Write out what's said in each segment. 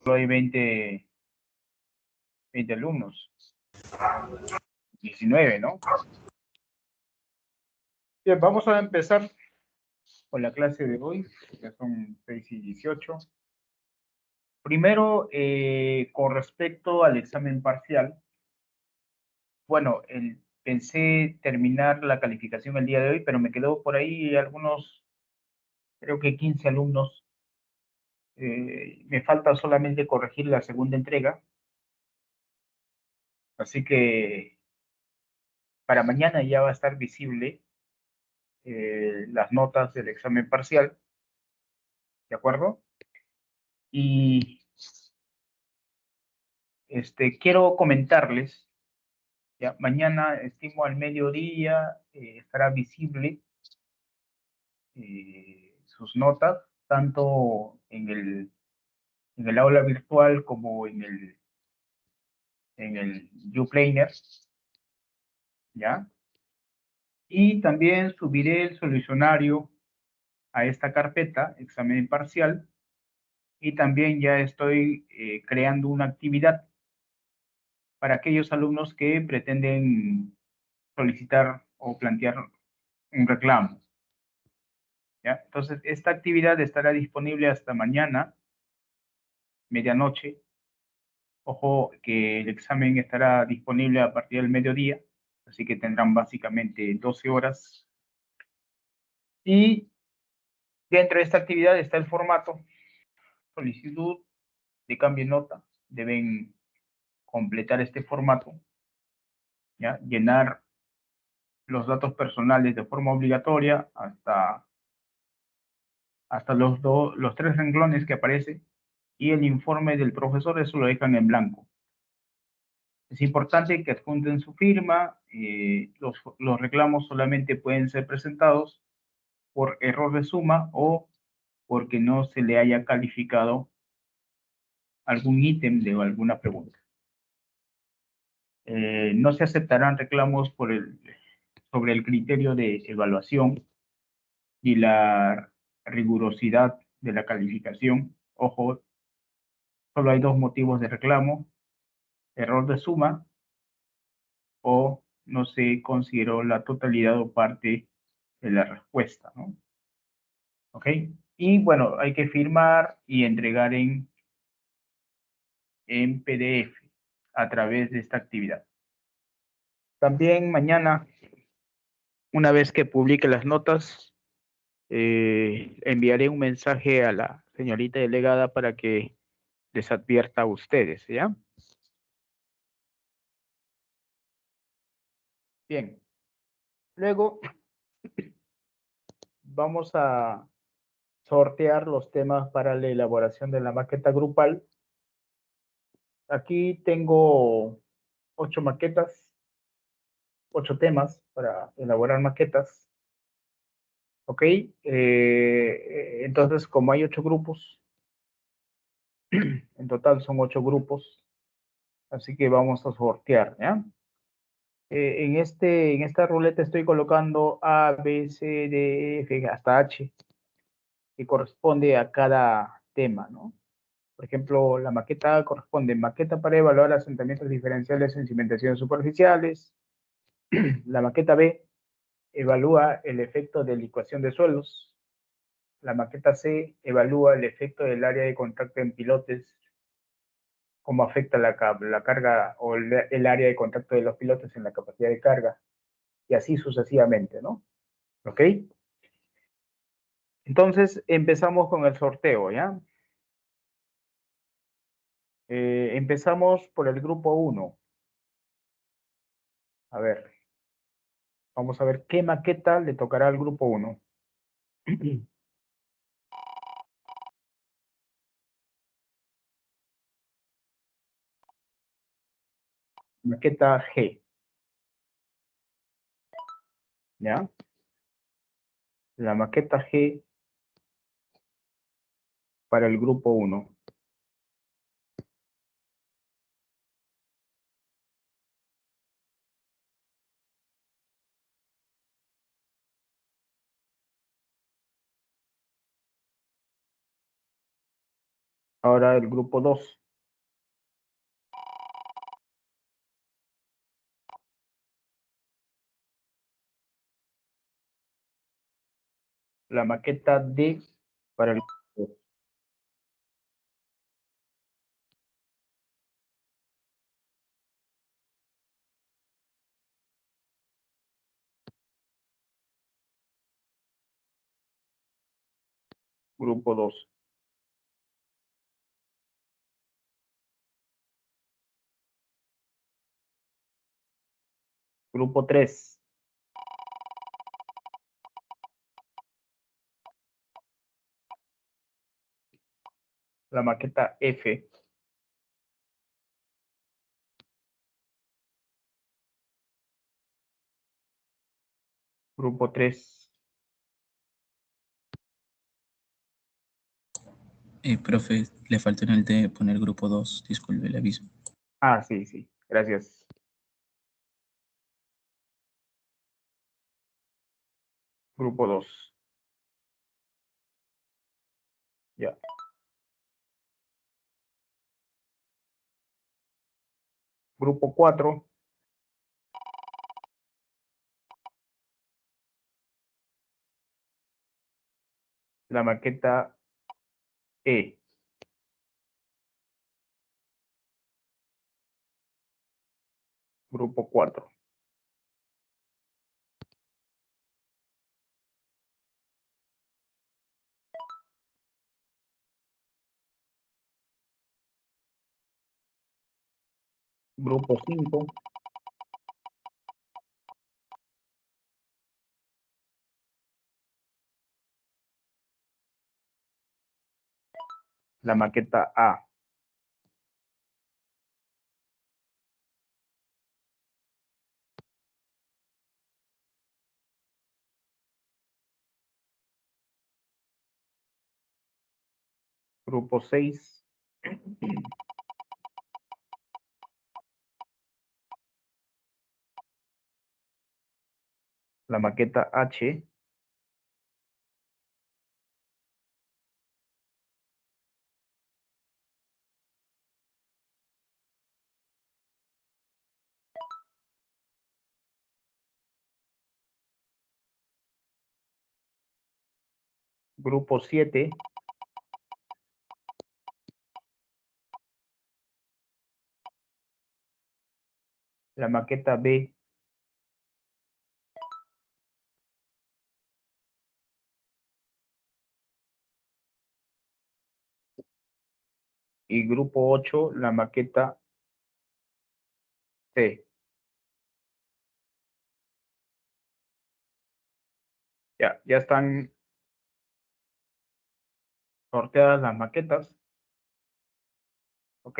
solo hay 20 alumnos. 19, ¿no? Bien, vamos a empezar con la clase de hoy. Ya son 6:18. Primero, con respecto al examen parcial, bueno, pensé terminar la calificación el día de hoy, pero me quedó por ahí algunos, creo que 15 alumnos. Me falta solamente corregir la segunda entrega, así que para mañana ya va a estar visible las notas del examen parcial, ¿de acuerdo? Y quiero comentarles, ya, mañana estimo al mediodía estará visible sus notas, tanto en el aula virtual como en el YouPlaner, ¿ya? Y también subiré el solucionario a esta carpeta, examen parcial, y también ya estoy creando una actividad para aquellos alumnos que pretenden solicitar o plantear un reclamo, ¿ya? Entonces, esta actividad estará disponible hasta mañana, medianoche. Ojo que el examen estará disponible a partir del mediodía, así que tendrán básicamente 12 horas. Y dentro de esta actividad está el formato, solicitud de cambio de nota. Deben completar este formato, ¿ya? Llenar los datos personales de forma obligatoria hasta los 3 renglones que aparecen, y el informe del profesor, eso lo dejan en blanco. Es importante que adjunten su firma. Los reclamos solamente pueden ser presentados por error de suma o porque no se le haya calificado algún ítem de alguna pregunta. No se aceptarán reclamos sobre el criterio de evaluación y la rigurosidad de la calificación. Ojo, solo hay 2 motivos de reclamo: error de suma o no se consideró la totalidad o parte de la respuesta, ¿no? ¿Ok? Y bueno, hay que firmar y entregar en PDF a través de esta actividad. También mañana, una vez que publique las notas, enviaré un mensaje a la señorita delegada para que les advierta a ustedes, ¿ya? Bien. Luego vamos a sortear los temas para la elaboración de la maqueta grupal. Aquí tengo 8 maquetas, 8 temas para elaborar maquetas. ¿Ok? Entonces, como hay 8 grupos, en total son 8 grupos, así que vamos a sortear, ¿ya? En esta ruleta estoy colocando A, B, C, D, E, F, hasta H, que corresponde a cada tema, ¿no? Por ejemplo, la maqueta A corresponde maqueta para evaluar asentamientos diferenciales en cimentaciones superficiales. La maqueta B evalúa el efecto de licuación de suelos. La maqueta C evalúa el efecto del área de contacto en pilotes, cómo afecta la carga o el área de contacto de los pilotes en la capacidad de carga, y así sucesivamente, ¿no? ¿Ok? Entonces, empezamos con el sorteo, ¿ya? Empezamos por el grupo 1. A ver, vamos a ver qué maqueta le tocará al grupo 1. Maqueta G, ¿ya? La maqueta G para el grupo 1. Ahora el grupo 2. La maqueta D para el grupo 2. Grupo 2. Grupo 3. La maqueta F. Grupo 3. Profe, le faltó en el D poner grupo 2, disculpe el aviso. Ah, sí, sí. Gracias. Grupo 2. Ya. Grupo 4. La maqueta E. Grupo 4. Grupo 5. La maqueta A. Grupo 6. La maqueta H. Grupo 7. La maqueta B. Y grupo 8, la maqueta C. Ya están sorteadas las maquetas. ¿Ok?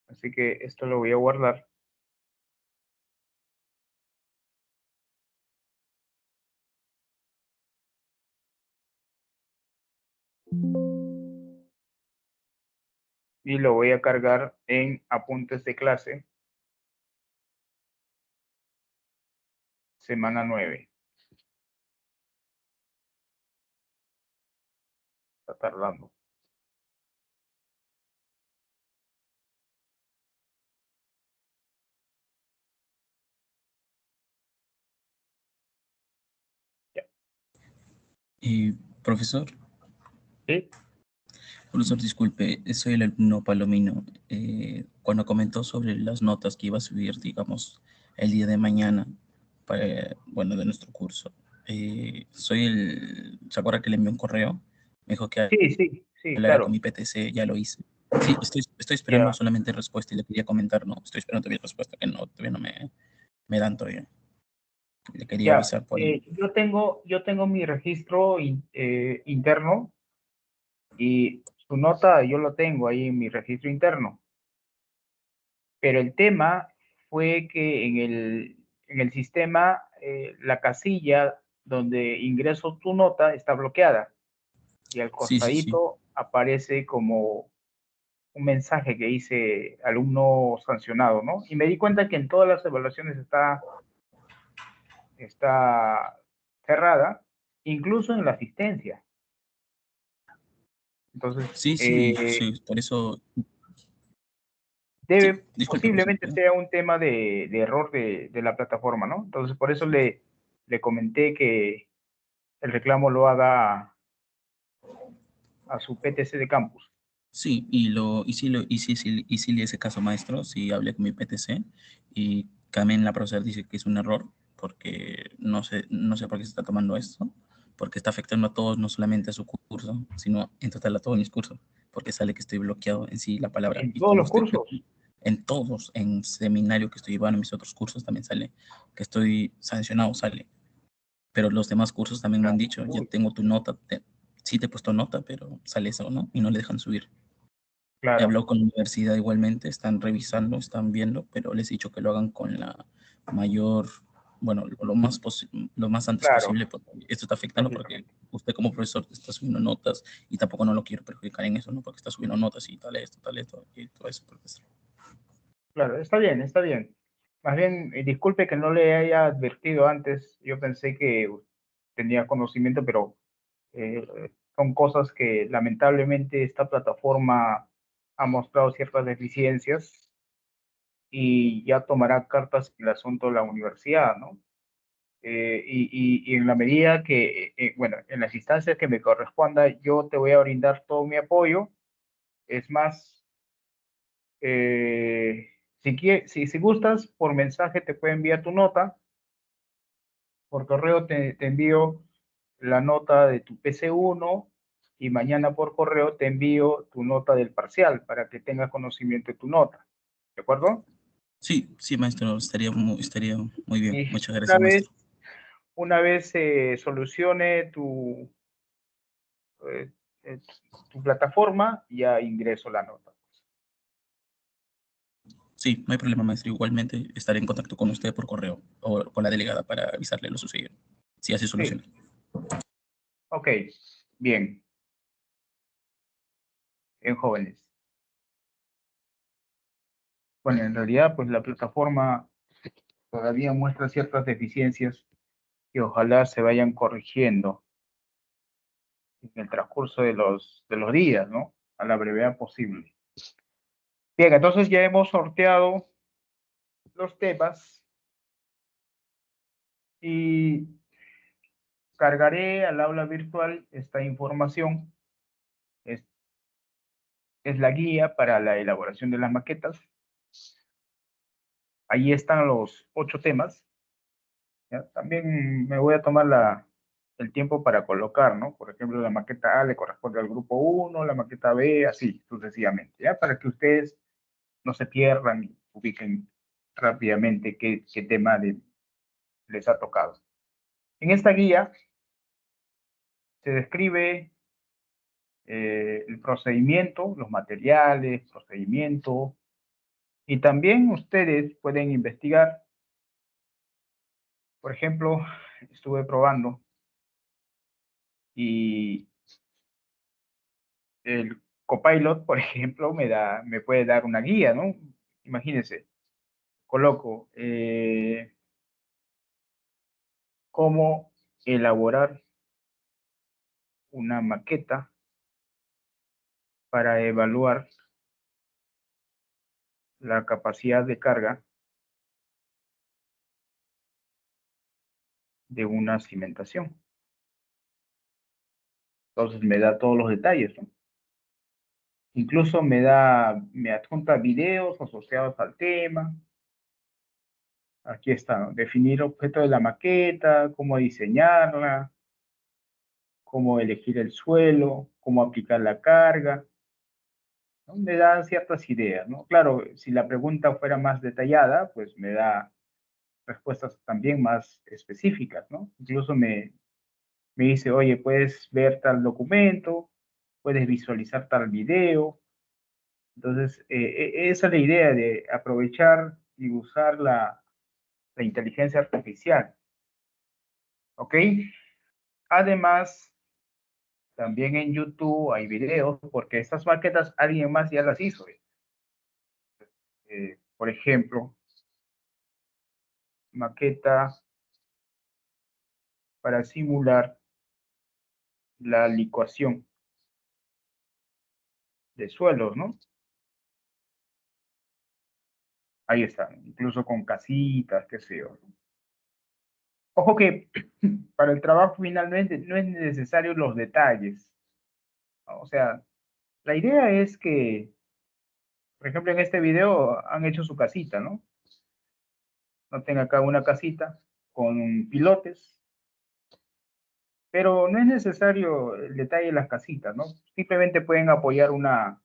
Así que esto lo voy a guardar. Y lo voy a cargar en apuntes de clase. Semana 9. Está tardando. Ya. Profesor, ¿Sí? profesor, disculpe, soy el alumno Palomino. Cuando comentó sobre las notas que iba a subir, digamos, el día de mañana, bueno, de nuestro curso, ¿se acuerda que le envié un correo? Me dijo que Sí, sí, sí, hablara con claro. mi PTC, ya lo hice. Sí, estoy esperando Ya. solamente respuesta y le quería comentar, no, estoy esperando todavía respuesta, que no, todavía no me dan todavía. Le quería Ya. avisar por ahí. Yo tengo mi registro interno y su nota yo lo tengo ahí en mi registro interno. Pero el tema fue que en el sistema la casilla donde ingreso tu nota está bloqueada y al Sí, sí, sí. costadito aparece como un mensaje que dice alumno sancionado, ¿no? Y me di cuenta que en todas las evaluaciones está cerrada, incluso en la asistencia. Entonces, Sí, sí, sí, por eso, sí, disculpe, profesor. posiblemente sea un tema de error de la plataforma, ¿no? Entonces, por eso le comenté que el reclamo lo haga a su PTC de campus. Sí, y sí le hice caso maestro, sí hablé con mi PTC y también la profesora dice que es un error porque no sé por qué se está tomando esto, porque está afectando a todos, no solamente a su curso, sino en total a todos mis cursos, porque sale que estoy bloqueado en sí la palabra En y todos como los estoy cursos. en todos, en seminario que estoy llevando, en mis otros cursos también sale que estoy sancionado, sale, pero los demás cursos también me han dicho, ya Uy, tengo tu nota, sí te he puesto nota, pero sale eso, ¿no? Y no le dejan subir. He claro, hablado con la universidad igualmente, están revisando, están viendo, pero les he dicho que lo hagan con la mayor, bueno, lo más antes claro, posible, porque esto está afectando porque lógicamente. usted como profesor está subiendo notas y tampoco no lo quiero perjudicar en eso, ¿no? Porque está subiendo notas y tal esto y todo eso, profesor. Claro, está bien, está bien. Más bien, disculpe que no le haya advertido antes. Yo pensé que tenía conocimiento, pero son cosas que lamentablemente esta plataforma ha mostrado ciertas deficiencias y ya tomará cartas en el asunto la universidad, ¿no? Y en la medida que, bueno, en las instancias que me corresponda, yo te voy a brindar todo mi apoyo. Es más, si gustas, por mensaje te puedo enviar tu nota, por correo te envío la nota de tu PC1 y mañana por correo te envío tu nota del parcial para que tengas conocimiento de tu nota. ¿De acuerdo? Sí, sí, maestro, estaría muy bien. Y Muchas una gracias, vez, maestro. una vez se solucione eh, eh, tu plataforma, ya ingreso la nota. Sí, no hay problema, maestro. Igualmente estaré en contacto con usted por correo o con la delegada para avisarle lo sucedido. Si así Sí, soluciona. ok, bien, en jóvenes. Bueno, en realidad, pues la plataforma todavía muestra ciertas deficiencias que ojalá se vayan corrigiendo en el transcurso de los días, ¿no? A la brevedad posible. Bien, entonces ya hemos sorteado los temas y cargaré al aula virtual esta información. Es, es la guía para la elaboración de las maquetas. Ahí están los 8 temas. ¿Ya? También me voy a tomar el tiempo para colocar, ¿no? Por ejemplo, la maqueta A le corresponde al grupo 1, la maqueta B, así sucesivamente, ¿ya? Para que ustedes no se pierdan y ubiquen rápidamente qué tema les ha tocado. En esta guía se describe el procedimiento, los materiales, procedimiento, y también ustedes pueden investigar. Por ejemplo, estuve probando y el Copilot, por ejemplo, me puede dar una guía, ¿no? Imagínense, coloco cómo elaborar una maqueta para evaluar la capacidad de carga de una cimentación. Entonces me da todos los detalles, ¿no? Incluso me adjunta videos asociados al tema. Aquí está, ¿no? Definir objeto de la maqueta, cómo diseñarla, cómo elegir el suelo, cómo aplicar la carga, ¿no? Me da ciertas ideas, ¿no? Claro, si la pregunta fuera más detallada, pues me da respuestas también más específicas, ¿no? Incluso me dice, oye, puedes ver tal documento, puedes visualizar tal video. Entonces, esa es la idea de aprovechar y usar la inteligencia artificial, ¿ok? Además, también en YouTube hay videos, porque estas maquetas alguien más ya las hizo. Por ejemplo, maqueta para simular la licuación de suelos, ¿no? Ahí está, incluso con casitas, qué sé yo, ¿no? Ojo que para el trabajo finalmente no es necesario los detalles, ¿no? O sea, la idea es que, por ejemplo, en este video han hecho su casita, ¿no? Noten acá una casita con pilotes, pero no es necesario el detalle de las casitas, ¿no? Simplemente pueden apoyar una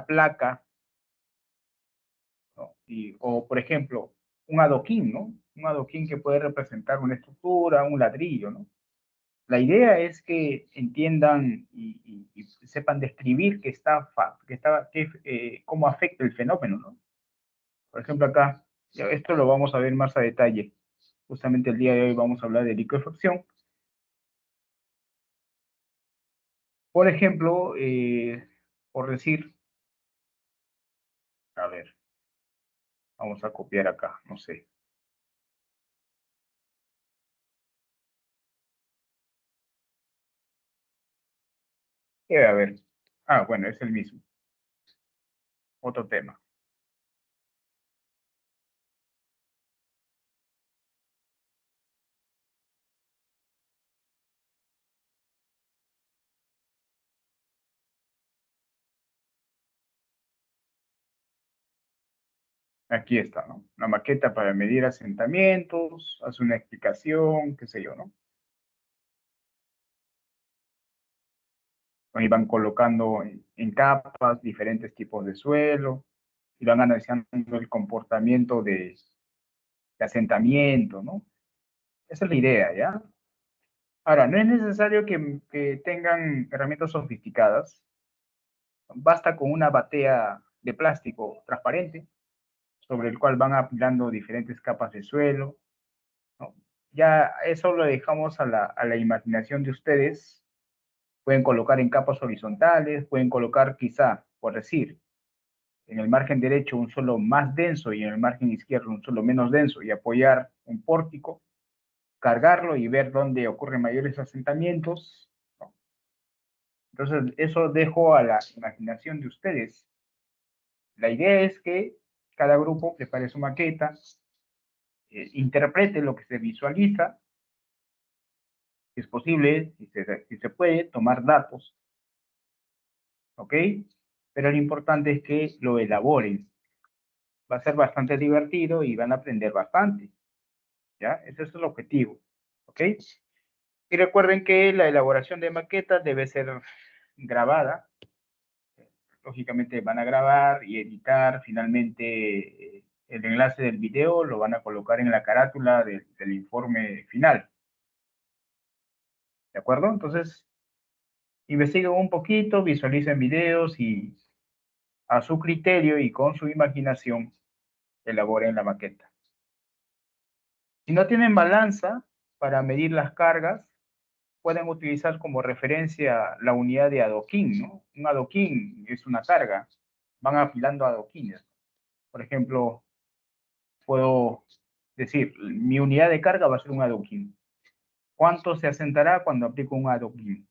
placa, ¿no? O, por ejemplo, un adoquín, ¿no? Un adoquín que puede representar una estructura, un ladrillo, ¿no? La idea es que entiendan y sepan describir cómo afecta el fenómeno, ¿no? Por ejemplo, acá, esto lo vamos a ver más a detalle. Justamente el día de hoy vamos a hablar de liquefacción. Por ejemplo, por decir, a ver, vamos a copiar acá, no sé. ¿Qué va a haber? Ah, bueno, es el mismo. Otro tema. Aquí está, ¿no? Una maqueta para medir asentamientos, hace una explicación, qué sé yo, ¿no? Ahí van colocando en capas diferentes tipos de suelo y van analizando el comportamiento de asentamiento, ¿no? Esa es la idea, ¿ya? Ahora, no es necesario que tengan herramientas sofisticadas. Basta con una batea de plástico transparente sobre el cual van apilando diferentes capas de suelo, ¿no? Ya eso lo dejamos a la imaginación de ustedes. Pueden colocar en capas horizontales, pueden colocar quizá, por decir, en el margen derecho un suelo más denso y en el margen izquierdo un suelo menos denso y apoyar un pórtico, cargarlo y ver dónde ocurren mayores asentamientos, ¿no? Entonces, eso dejo a la imaginación de ustedes. La idea es que cada grupo prepare su maqueta, interprete lo que se visualiza, si es posible, si se puede, tomar datos, ¿ok? Pero lo importante es que lo elaboren. Va a ser bastante divertido y van a aprender bastante, ¿ya? Ese es el objetivo, ¿ok? Y recuerden que la elaboración de maquetas debe ser grabada. Lógicamente van a grabar y editar. Finalmente, el enlace del video lo van a colocar en la carátula del informe final. ¿De acuerdo? Entonces, investiguen un poquito, visualicen videos y a su criterio y con su imaginación elaboren la maqueta. Si no tienen balanza para medir las cargas, pueden utilizar como referencia la unidad de adoquín, ¿no? Un adoquín es una carga. Van afilando adoquines. Por ejemplo, puedo decir, mi unidad de carga va a ser un adoquín. ¿Cuánto se asentará cuando aplico un adoquín?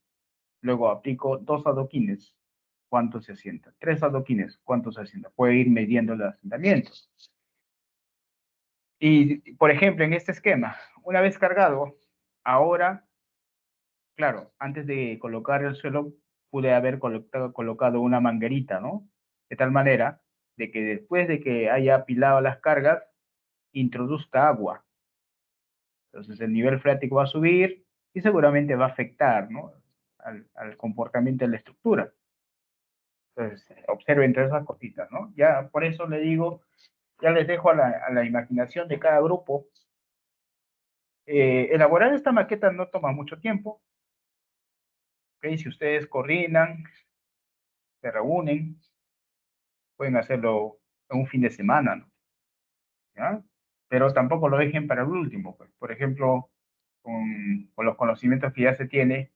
Luego aplico dos adoquines. ¿Cuánto se asienta? Tres adoquines. ¿Cuánto se asienta? Puede ir midiendo el asentamiento. Y, por ejemplo, en este esquema, una vez cargado, ahora, claro, antes de colocar el suelo, pude haber colocado una manguerita, ¿no? De tal manera de que después de que haya apilado las cargas, introduzca agua. Entonces el nivel freático va a subir y seguramente va a afectar, ¿no? Al comportamiento de la estructura. Entonces, observen todas esas cositas, ¿no? Ya por eso le digo, ya les dejo a la imaginación de cada grupo. Elaborar esta maqueta no toma mucho tiempo, ¿ok? Si ustedes coordinan, se reúnen, pueden hacerlo en un fin de semana, ¿no? ¿Ya? Pero tampoco lo dejen para el último, pues. Por ejemplo, con los conocimientos que ya se tiene,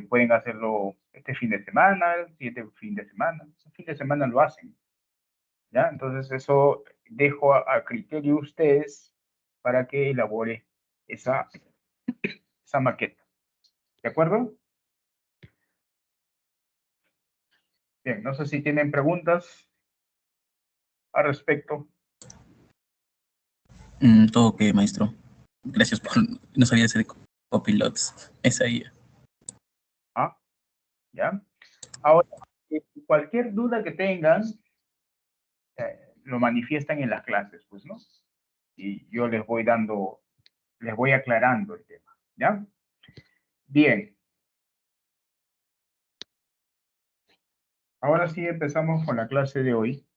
pueden hacerlo este fin de semana, el siguiente fin de semana, el fin de semana lo hacen, ¿ya? Entonces eso dejo a criterio de ustedes para que elabore esa, esa maqueta, ¿de acuerdo? Bien, no sé si tienen preguntas al respecto. Todo ok, maestro. Gracias por... No sabía hacer copilots. Esa IA. ¿Ah? ¿Ya? Ahora, cualquier duda que tengan, lo manifiestan en las clases, pues, ¿no? Y yo les voy aclarando el tema, ¿ya? Bien. Ahora sí empezamos con la clase de hoy.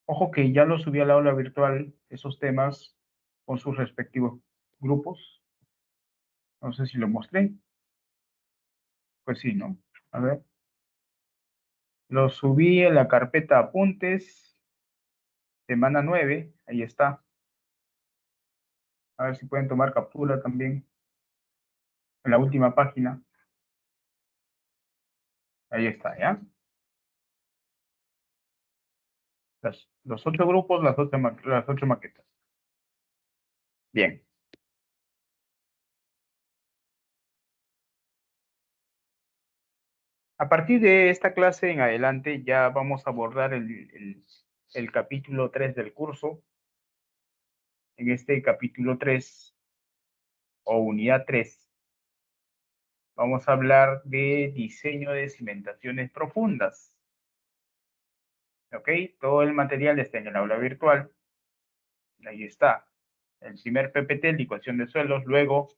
Ojo que ya lo subí al aula virtual, esos temas con sus respectivos grupos. No sé si lo mostré. Pues sí, ¿no? A ver. Lo subí en la carpeta apuntes, semana 9. Ahí está. A ver si pueden tomar captura también. En la última página. Ahí está, ¿ya? Los 8 grupos, las ocho maquetas. Bien. A partir de esta clase en adelante ya vamos a abordar el capítulo 3 del curso. En este capítulo 3 o unidad 3 vamos a hablar de diseño de cimentaciones profundas. ¿Ok? Todo el material está en el aula virtual. Ahí está. El primer PPT, licuación de suelos. Luego,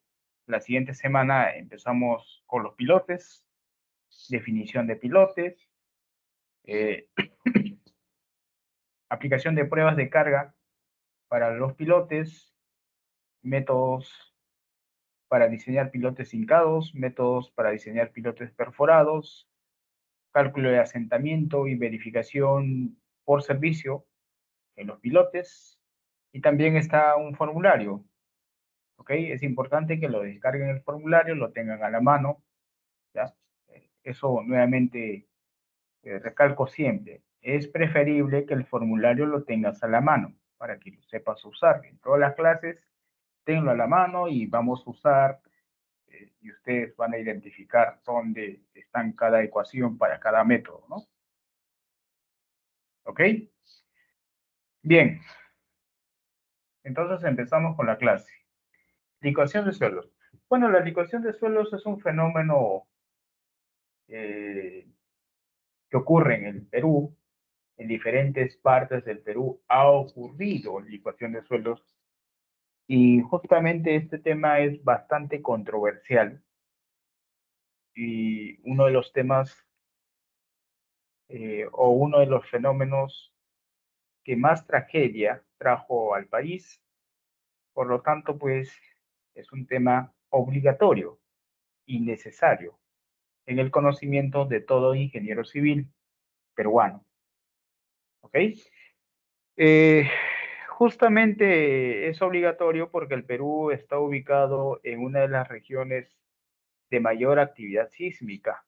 la siguiente semana empezamos con los pilotes, definición de pilotes, eh, aplicación de pruebas de carga para los pilotes, métodos para diseñar pilotes hincados, métodos para diseñar pilotes perforados, cálculo de asentamiento y verificación por servicio en los pilotes. Y también está un formulario, ¿ok? Es importante que lo descarguen el formulario, lo tengan a la mano, ¿ya? Eso nuevamente recalco siempre. Es preferible que el formulario lo tengas a la mano para que lo sepas usar. En todas las clases, tenlo a la mano y vamos a usar y ustedes van a identificar dónde están cada ecuación para cada método, ¿no? ¿Ok? Bien, entonces empezamos con la clase. Licuación de suelos. Bueno, la licuación de suelos es un fenómeno eh, que ocurre en el Perú, en diferentes partes del Perú ha ocurrido licuación de suelos y justamente este tema es bastante controversial y uno de los temas o uno de los fenómenos que más tragedia trajo al país. Por lo tanto, pues es un tema obligatorio y necesario en el conocimiento de todo ingeniero civil peruano. ¿Ok? Eh, Justamente es obligatorio porque el Perú está ubicado en una de las regiones de mayor actividad sísmica,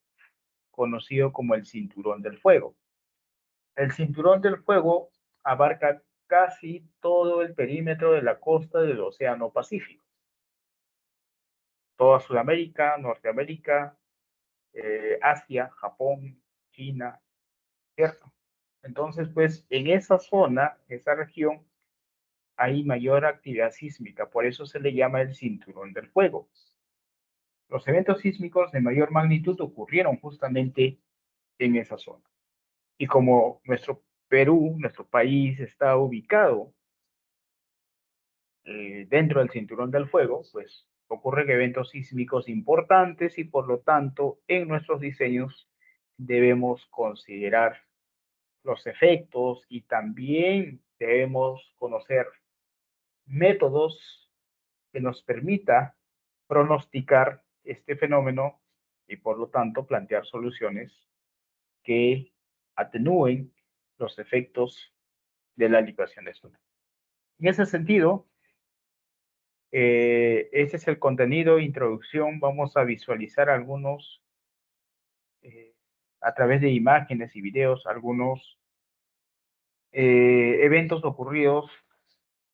conocido como el Cinturón del Fuego. El Cinturón del Fuego abarca casi todo el perímetro de la costa del Océano Pacífico. Toda Sudamérica, Norteamérica, Asia, Japón, China, ¿cierto? Entonces, pues en esa zona, esa región, hay mayor actividad sísmica, por eso se le llama el Cinturón del Fuego. Los eventos sísmicos de mayor magnitud ocurrieron justamente en esa zona. Y como nuestro Perú, nuestro país, está ubicado dentro del Cinturón del Fuego, pues ocurren eventos sísmicos importantes y por lo tanto en nuestros diseños debemos considerar los efectos y también debemos conocer métodos que nos permita pronosticar este fenómeno y por lo tanto plantear soluciones que atenúen los efectos de la licuación de suelo. En ese sentido, ese es el contenido, introducción. Vamos a visualizar algunos, a través de imágenes y videos, algunos eventos ocurridos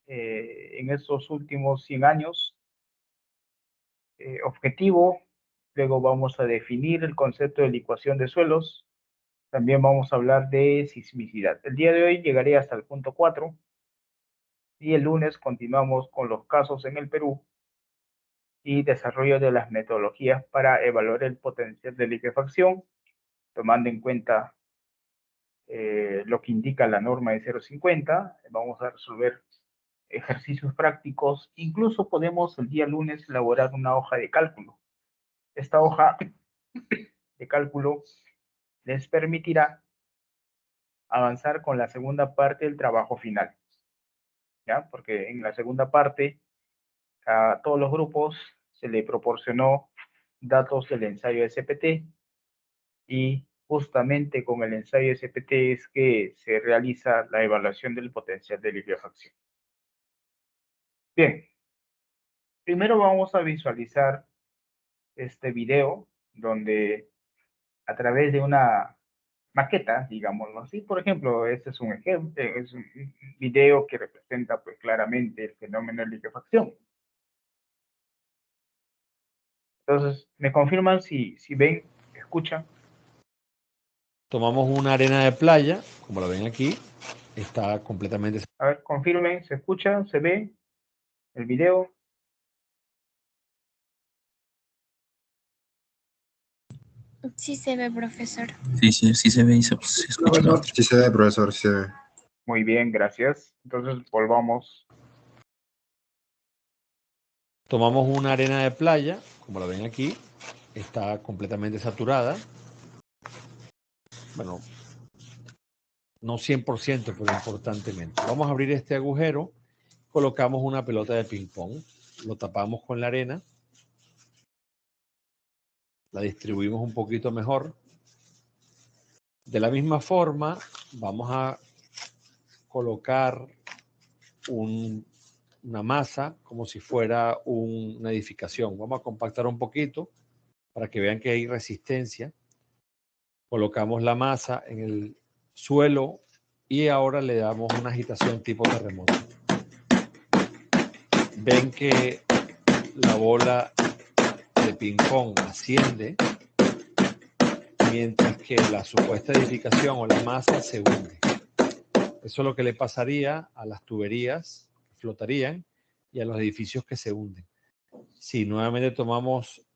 en estos últimos 100 años. Objetivo, Luego vamos a definir el concepto de licuación de suelos. También vamos a hablar de sismicidad. El día de hoy llegaré hasta el punto 4 y el lunes continuamos con los casos en el Perú y desarrollo de las metodologías para evaluar el potencial de liquefacción, tomando en cuenta lo que indica la norma de 0,50. Vamos a resolver ejercicios prácticos. Incluso podemos el día lunes elaborar una hoja de cálculo. Esta hoja de cálculo les permitirá avanzar con la segunda parte del trabajo final, ¿ya? Porque en la segunda parte a todos los grupos se le proporcionó datos del ensayo SPT y justamente con el ensayo SPT es que se realiza la evaluación del potencial de liquefacción. Bien, primero vamos a visualizar este video donde a través de una maqueta, digámoslo así, por ejemplo, este es un ejemplo, es un video que representa pues claramente el fenómeno de liquefacción. Entonces, ¿me confirman si ven, escuchan? Tomamos una arena de playa, como la ven aquí, está completamente... A ver, confirmen, ¿se escucha? ¿Se ve el video? Sí se ve, profesor. Sí, sí, sí se ve y se escucha. Sí se ve, profesor, sí se ve. Muy bien, gracias. Entonces, volvamos. Tomamos una arena de playa, como la ven aquí, está completamente saturada. Bueno, no 100%, pero importantemente. Vamos a abrir este agujero, colocamos una pelota de ping-pong, lo tapamos con la arena, la distribuimos un poquito mejor. De la misma forma, vamos a colocar una masa como si fuera una edificación. Vamos a compactar un poquito para que vean que hay resistencia. Colocamos la masa en el suelo y ahora le damos una agitación tipo terremoto. Ven que la bola de ping-pong asciende mientras que la supuesta edificación o la masa se hunde. Eso es lo que le pasaría a las tuberías que flotarían y a los edificios que se hunden. Si nuevamente tomamos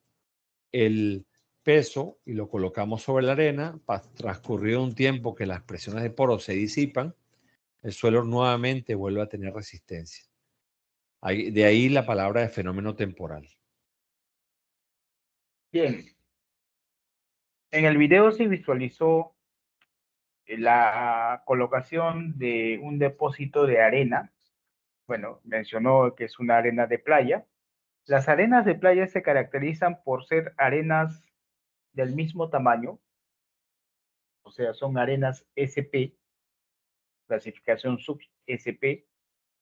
el peso y lo colocamos sobre la arena, transcurrido un tiempo que las presiones de poros se disipan, el suelo nuevamente vuelve a tener resistencia. De ahí la palabra de fenómeno temporal. Bien. En el video se visualizó la colocación de un depósito de arena. Bueno, mencionó que es una arena de playa. Las arenas de playa se caracterizan por ser arenas del mismo tamaño, o sea, son arenas SP, clasificación sub-SP,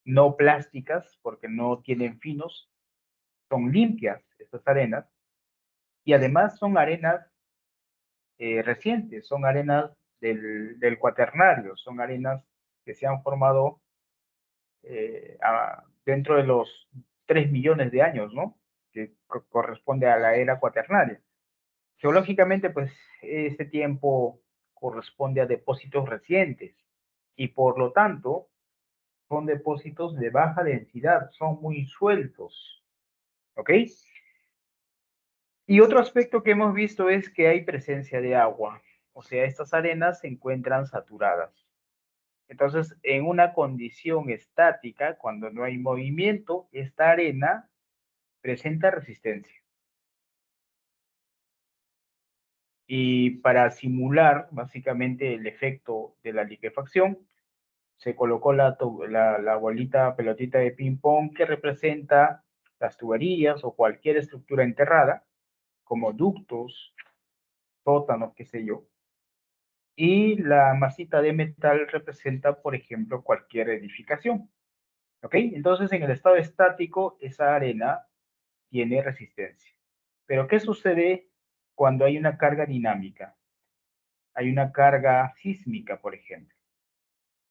no plásticas porque no tienen finos, son limpias estas arenas y además son arenas recientes, son arenas del cuaternario, son arenas que se han formado dentro de los 3 millones de años, ¿no? Que corresponde a la era cuaternaria. Geológicamente, pues, ese tiempo corresponde a depósitos recientes y por lo tanto son depósitos de baja densidad, son muy sueltos, ¿ok? Y otro aspecto que hemos visto es que hay presencia de agua, o sea, estas arenas se encuentran saturadas. Entonces, en una condición estática, cuando no hay movimiento, esta arena presenta resistencia. Y para simular básicamente el efecto de la liquefacción, se colocó la bolita, pelotita de ping-pong que representa las tuberías o cualquier estructura enterrada, como ductos, sótanos, qué sé yo. Y la masita de metal representa, por ejemplo, cualquier edificación. ¿Ok? Entonces, en el estado estático, esa arena tiene resistencia. Pero, ¿qué sucede cuando hay una carga dinámica? Hay una carga sísmica, por ejemplo.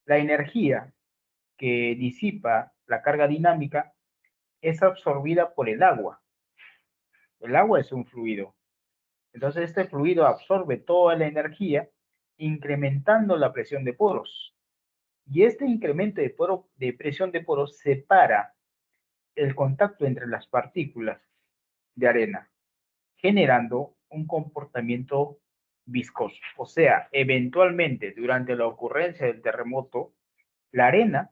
La energía que disipa la carga dinámica es absorbida por el agua. El agua es un fluido. Entonces este fluido absorbe toda la energía, incrementando la presión de poros. Y este incremento de presión de poros separa el contacto entre las partículas de arena, generando un comportamiento viscoso. O sea, eventualmente, durante la ocurrencia del terremoto, la arena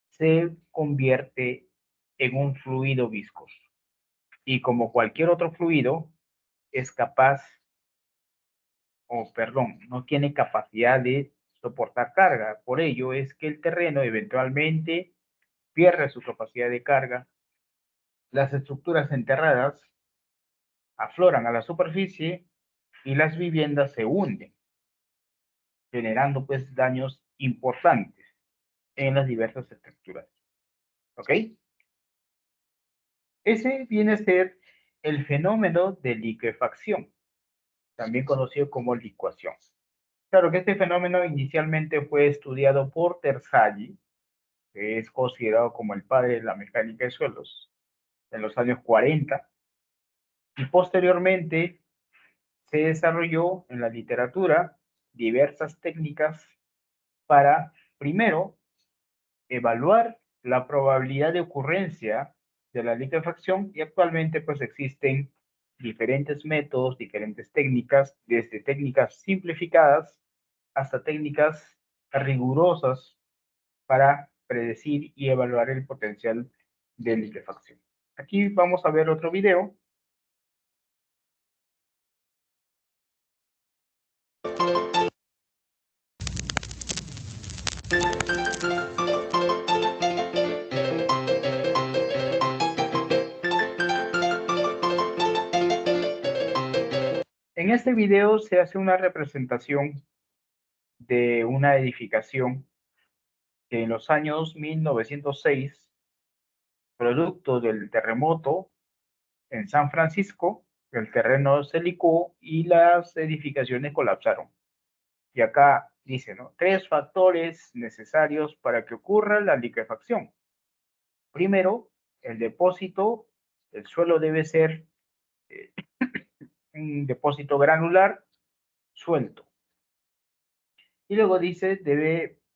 se convierte en un fluido viscoso. Y como cualquier otro fluido, es capaz, no tiene capacidad de soportar carga. Por ello es que el terreno eventualmente pierde su capacidad de carga. Las estructuras enterradas afloran a la superficie y las viviendas se hunden, generando pues daños importantes en las diversas estructuras. ¿Ok? Ese viene a ser el fenómeno de liquefacción, también conocido como licuación. Claro que este fenómeno inicialmente fue estudiado por Terzaghi, que es considerado como el padre de la mecánica de suelos, en los años 40, y posteriormente se desarrolló en la literatura diversas técnicas para, primero, evaluar la probabilidad de ocurrencia de la liquefacción, y actualmente pues existen diferentes métodos, diferentes técnicas, desde técnicas simplificadas hasta técnicas rigurosas para predecir y evaluar el potencial de liquefacción. Aquí vamos a ver otro video. En este video se hace una representación de una edificación que en los años 1906, producto del terremoto en San Francisco, el terreno se licuó y las edificaciones colapsaron. Y acá dice, ¿no? 3 factores necesarios para que ocurra la liquefacción. Primero, el depósito, el suelo debe ser un depósito granular suelto. Y luego dice,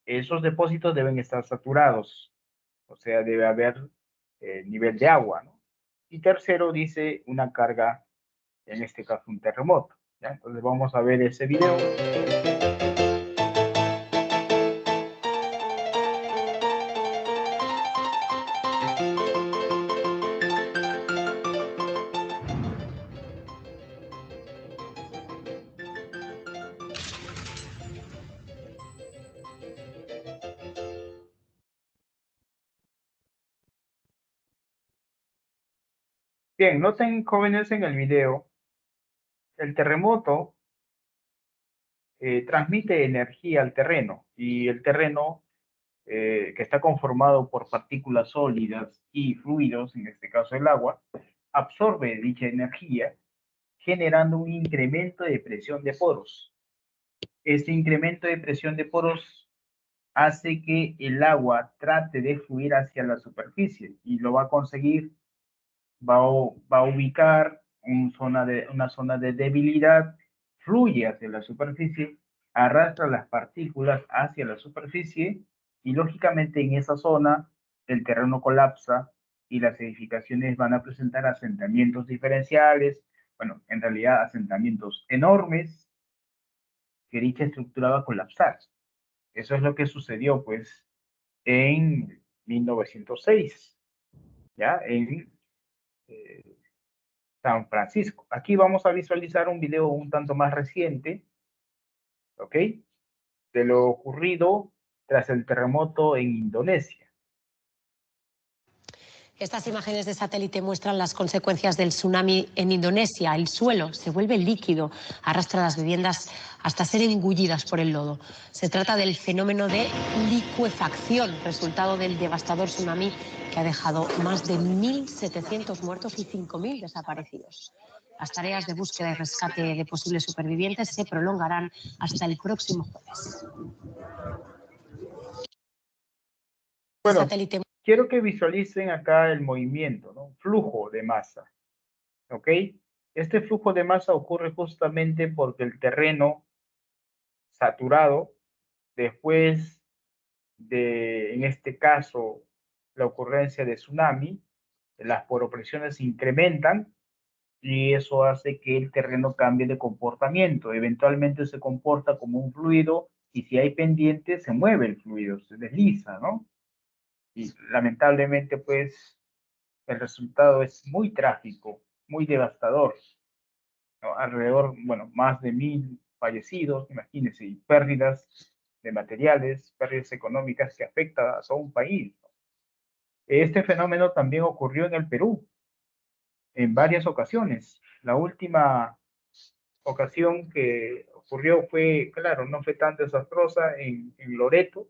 esos depósitos deben estar saturados, o sea, debe haber nivel de agua, ¿no? Y tercero, dice una carga, en este caso un terremoto, ¿ya? Entonces vamos a ver ese video. Bien, noten, jóvenes, en el video, el terremoto transmite energía al terreno, y el terreno, que está conformado por partículas sólidas y fluidos, en este caso el agua, absorbe dicha energía, generando un incremento de presión de poros. Este incremento de presión de poros hace que el agua trate de fluir hacia la superficie, y lo va a conseguir. Va a ubicar una zona de debilidad, fluye hacia la superficie, arrastra las partículas hacia la superficie, y lógicamente en esa zona el terreno colapsa y las edificaciones van a presentar asentamientos diferenciales, bueno, en realidad asentamientos enormes, que dicha estructura va a colapsar. Eso es lo que sucedió pues en 1906, ¿ya? En San Francisco. Aquí vamos a visualizar un video un tanto más reciente, ¿ok? De lo ocurrido tras el terremoto en Indonesia. Estas imágenes de satélite muestran las consecuencias del tsunami en Indonesia. El suelo se vuelve líquido, arrastra las viviendas hasta ser engullidas por el lodo. Se trata del fenómeno de licuefacción, resultado del devastador tsunami que ha dejado más de 1.700 muertos y 5.000 desaparecidos. Las tareas de búsqueda y rescate de posibles supervivientes se prolongarán hasta el próximo jueves. Bueno, Satélite. quiero que visualicen acá el movimiento, ¿no? Flujo de masa, ¿ok? Este flujo de masa ocurre justamente porque el terreno saturado, después de, en este caso, la ocurrencia de tsunami, las poropresiones se incrementan y eso hace que el terreno cambie de comportamiento. Eventualmente se comporta como un fluido y si hay pendiente se mueve el fluido, se desliza, ¿no? Y lamentablemente, pues, el resultado es muy trágico, muy devastador, ¿no? Alrededor, bueno, más de 1000 fallecidos, imagínense, y pérdidas de materiales, pérdidas económicas que afectan a todo un país. Este fenómeno también ocurrió en el Perú en varias ocasiones. La última ocasión que ocurrió fue, claro, no fue tan desastrosa en Loreto,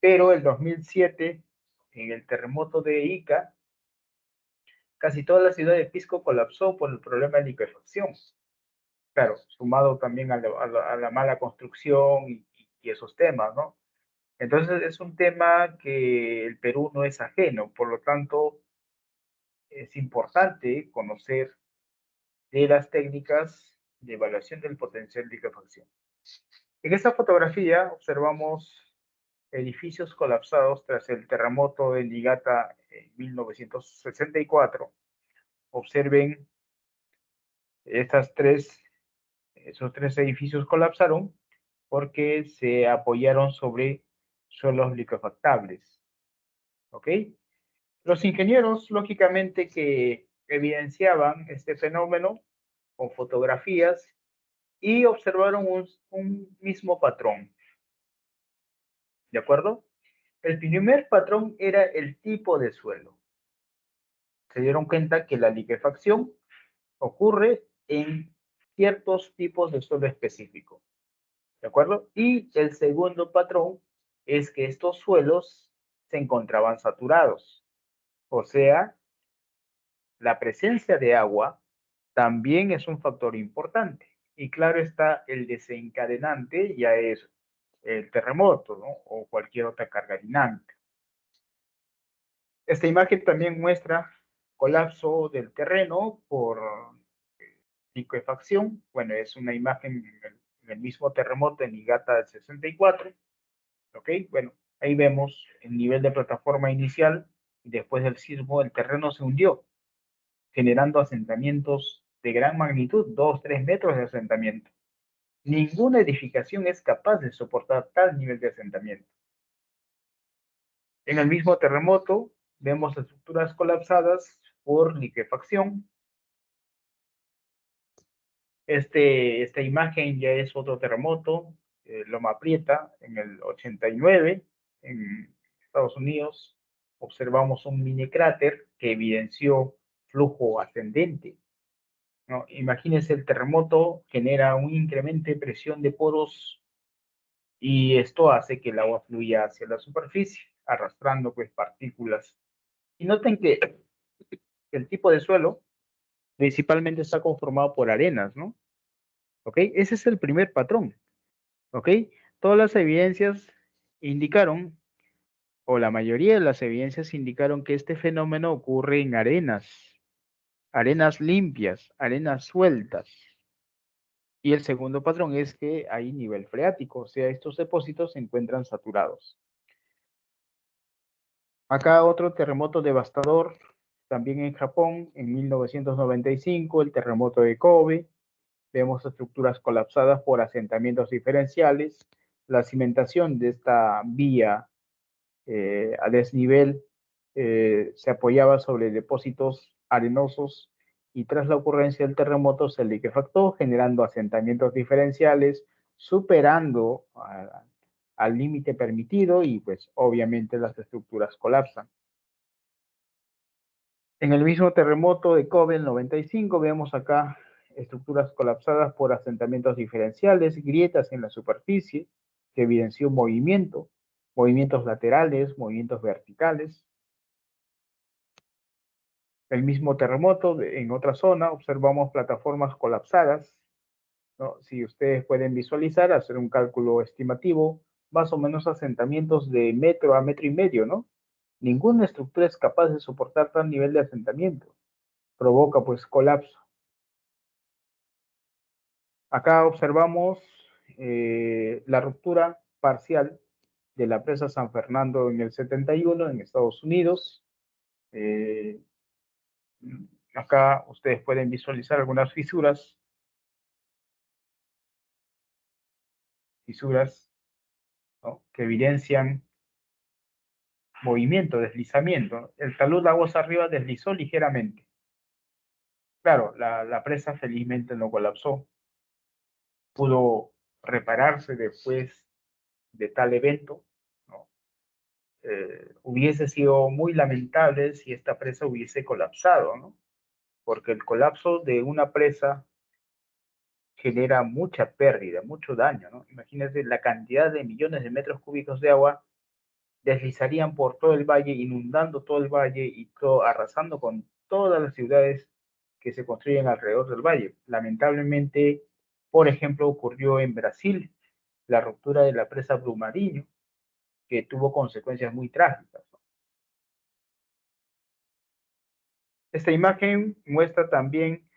pero el 2007, en el terremoto de Ica, casi toda la ciudad de Pisco colapsó por el problema de liquefacción. Claro, sumado también a la mala construcción y esos temas, ¿no? Entonces es un tema que el Perú no es ajeno, por lo tanto es importante conocer de las técnicas de evaluación del potencial de liquefacción. En esta fotografía observamos edificios colapsados tras el terremoto de Niigata en 1964. Observen esos tres edificios colapsaron porque se apoyaron sobre suelos liquefactables. ¿Ok? Los ingenieros, lógicamente, que evidenciaban este fenómeno con fotografías y observaron un mismo patrón. ¿De acuerdo? El primer patrón era el tipo de suelo. Se dieron cuenta que la liquefacción ocurre en ciertos tipos de suelo específico. ¿De acuerdo? Y el segundo patrón es que estos suelos se encontraban saturados. O sea, la presencia de agua también es un factor importante. Y claro está, el desencadenante ya es el terremoto, ¿no? O cualquier otra carga dinámica. Esta imagen también muestra colapso del terreno por liquefacción. Bueno, es una imagen en el mismo terremoto en Niigata del 64. ¿Ok? Bueno, ahí vemos el nivel de plataforma inicial y después del sismo el terreno se hundió, generando asentamientos de gran magnitud, 2-3 metros de asentamiento. Ninguna edificación es capaz de soportar tal nivel de asentamiento. En el mismo terremoto vemos estructuras colapsadas por liquefacción. Esta imagen ya es otro terremoto, Loma Prieta, en el 89, en Estados Unidos. Observamos un mini cráter que evidenció flujo ascendente, ¿no? Imagínense, el terremoto genera un incremento de presión de poros y esto hace que el agua fluya hacia la superficie, arrastrando pues partículas. Y noten que el tipo de suelo principalmente está conformado por arenas, ¿no? ¿Ok? Ese es el primer patrón. ¿Ok? Todas las evidencias indicaron, o la mayoría de las evidencias indicaron que este fenómeno ocurre en arenas limpias, arenas sueltas. Y el segundo patrón es que hay nivel freático, o sea, estos depósitos se encuentran saturados. Acá otro terremoto devastador, también en Japón, en 1995, el terremoto de Kobe. Vemos estructuras colapsadas por asentamientos diferenciales. La cimentación de esta vía a desnivel se apoyaba sobre depósitos arenosos y tras la ocurrencia del terremoto se liquefactó, generando asentamientos diferenciales, superando al límite permitido y pues obviamente las estructuras colapsan. En el mismo terremoto de Kobe, el 95, vemos acá estructuras colapsadas por asentamientos diferenciales, grietas en la superficie, que evidenció movimientos laterales, movimientos verticales. El mismo terremoto, en otra zona, observamos plataformas colapsadas, ¿no? Si ustedes pueden visualizar, hacer un cálculo estimativo, más o menos asentamientos de metro a metro y medio, ¿no? Ninguna estructura es capaz de soportar tal nivel de asentamiento. Provoca pues colapso. Acá observamos la ruptura parcial de la presa San Fernando en el 71 en Estados Unidos. Acá ustedes pueden visualizar algunas fisuras. ¿No? Que evidencian movimiento, deslizamiento. El talud de aguas arriba deslizó ligeramente. Claro, la presa felizmente no colapsó. Pudo repararse después de tal evento, ¿no? Hubiese sido muy lamentable si esta presa hubiese colapsado, ¿no? Porque el colapso de una presa genera mucha pérdida, mucho daño, ¿no? Imagínense la cantidad de millones de metros cúbicos de agua deslizarían por todo el valle, inundando todo el valle y arrasando con todas las ciudades que se construyen alrededor del valle. Lamentablemente, por ejemplo, ocurrió en Brasil la ruptura de la presa Brumadinho, que tuvo consecuencias muy trágicas. Esta imagen muestra también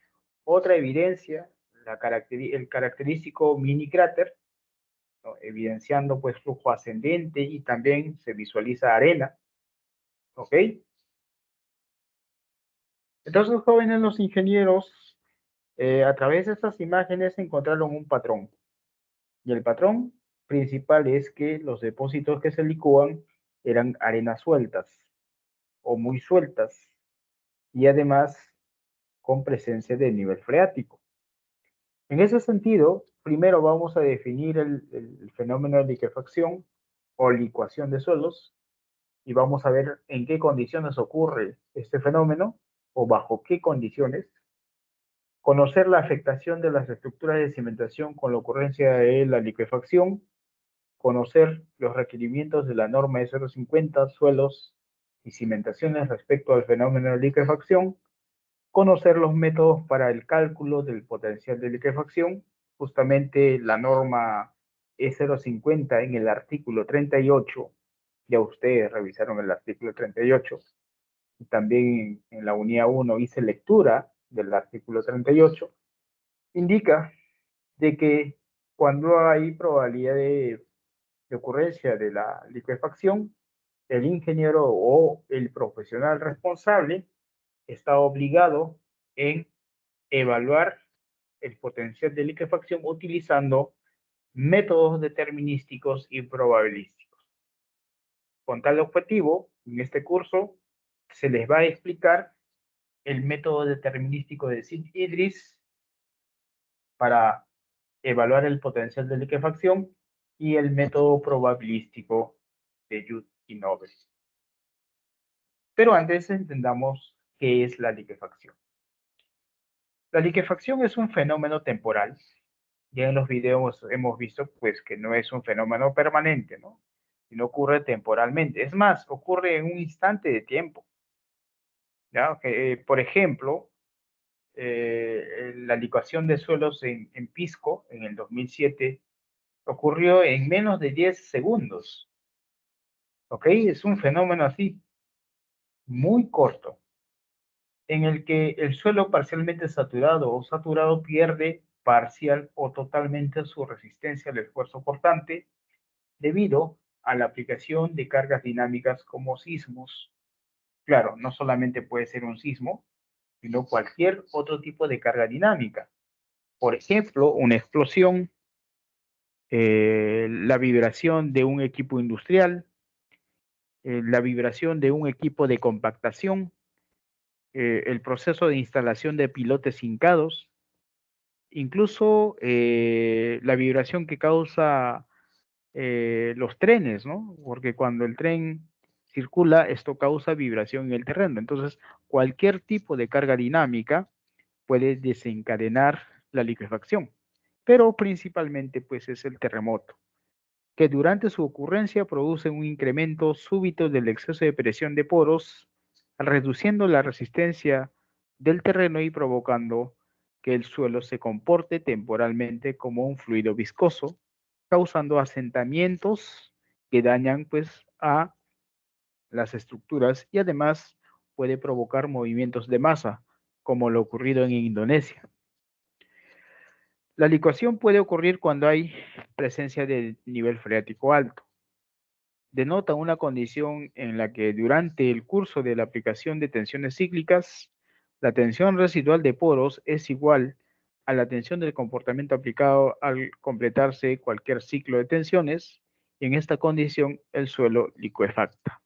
otra evidencia, el característico mini cráter, ¿no? Evidenciando pues flujo ascendente y también se visualiza arena, ¿ok? Entonces, jóvenes, los ingenieros, a través de estas imágenes encontraron un patrón. Y el patrón principal es que los depósitos que se licúan eran arenas sueltas o muy sueltas y además con presencia de nivel freático. En ese sentido, primero vamos a definir el fenómeno de liquefacción o licuación de suelos y vamos a ver en qué condiciones ocurre este fenómeno o bajo qué condiciones. Conocer la afectación de las estructuras de cimentación con la ocurrencia de la liquefacción, conocer los requerimientos de la norma de 050, suelos y cimentaciones respecto al fenómeno de liquefacción, conocer los métodos para el cálculo del potencial de liquefacción, justamente la norma E050 en el artículo 38, ya ustedes revisaron el artículo 38, y también en la unidad 1 hice lectura del artículo 38, indica de que cuando hay probabilidad de ocurrencia de la liquefacción, el ingeniero o el profesional responsable está obligado en evaluar el potencial de liquefacción utilizando métodos determinísticos y probabilísticos. Con tal objetivo, en este curso se les va a explicar el método determinístico de Sid-Idris para evaluar el potencial de liquefacción y el método probabilístico de Judd y Nobel. Pero antes entendamos qué es la liquefacción. La liquefacción es un fenómeno temporal. Ya en los videos hemos visto pues que no es un fenómeno permanente, ¿no? Sino ocurre temporalmente. Es más, ocurre en un instante de tiempo. ¿Ya? Por ejemplo, la licuación de suelos en Pisco en el 2007 ocurrió en menos de 10 segundos. ¿Ok? Es un fenómeno así, muy corto, en el que el suelo parcialmente saturado o saturado pierde parcial o totalmente su resistencia al esfuerzo cortante debido a la aplicación de cargas dinámicas como sismos. Claro, no solamente puede ser un sismo, sino cualquier otro tipo de carga dinámica. Por ejemplo, una explosión, la vibración de un equipo industrial, la vibración de un equipo de compactación, el proceso de instalación de pilotes hincados, incluso la vibración que causa los trenes, ¿no? Porque cuando el tren circula, esto causa vibración en el terreno. Entonces, cualquier tipo de carga dinámica puede desencadenar la liquefacción, pero principalmente pues es el terremoto, que durante su ocurrencia produce un incremento súbito del exceso de presión de poros, reduciendo la resistencia del terreno y provocando que el suelo se comporte temporalmente como un fluido viscoso, causando asentamientos que dañan pues a las estructuras y además puede provocar movimientos de masa, como lo ocurrido en Indonesia. La licuación puede ocurrir cuando hay presencia de nivel freático alto. Denota una condición en la que durante el curso de la aplicación de tensiones cíclicas, la tensión residual de poros es igual a la tensión del comportamiento aplicado al completarse cualquier ciclo de tensiones, y en esta condición el suelo licuefacta.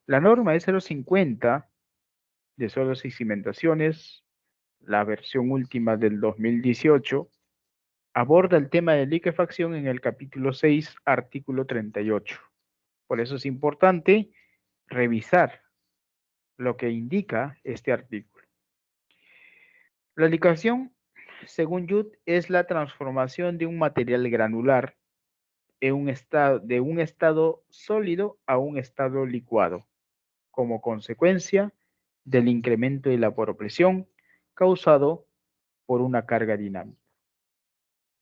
La norma es 050 de suelos y cimentaciones, la versión última del 2018, aborda el tema de liquefacción en el capítulo 6, artículo 38. Por eso es importante revisar lo que indica este artículo. La licuación, según Judd, es la transformación de un material granular de un estado sólido a un estado licuado, como consecuencia del incremento de la poropresión causado por una carga dinámica.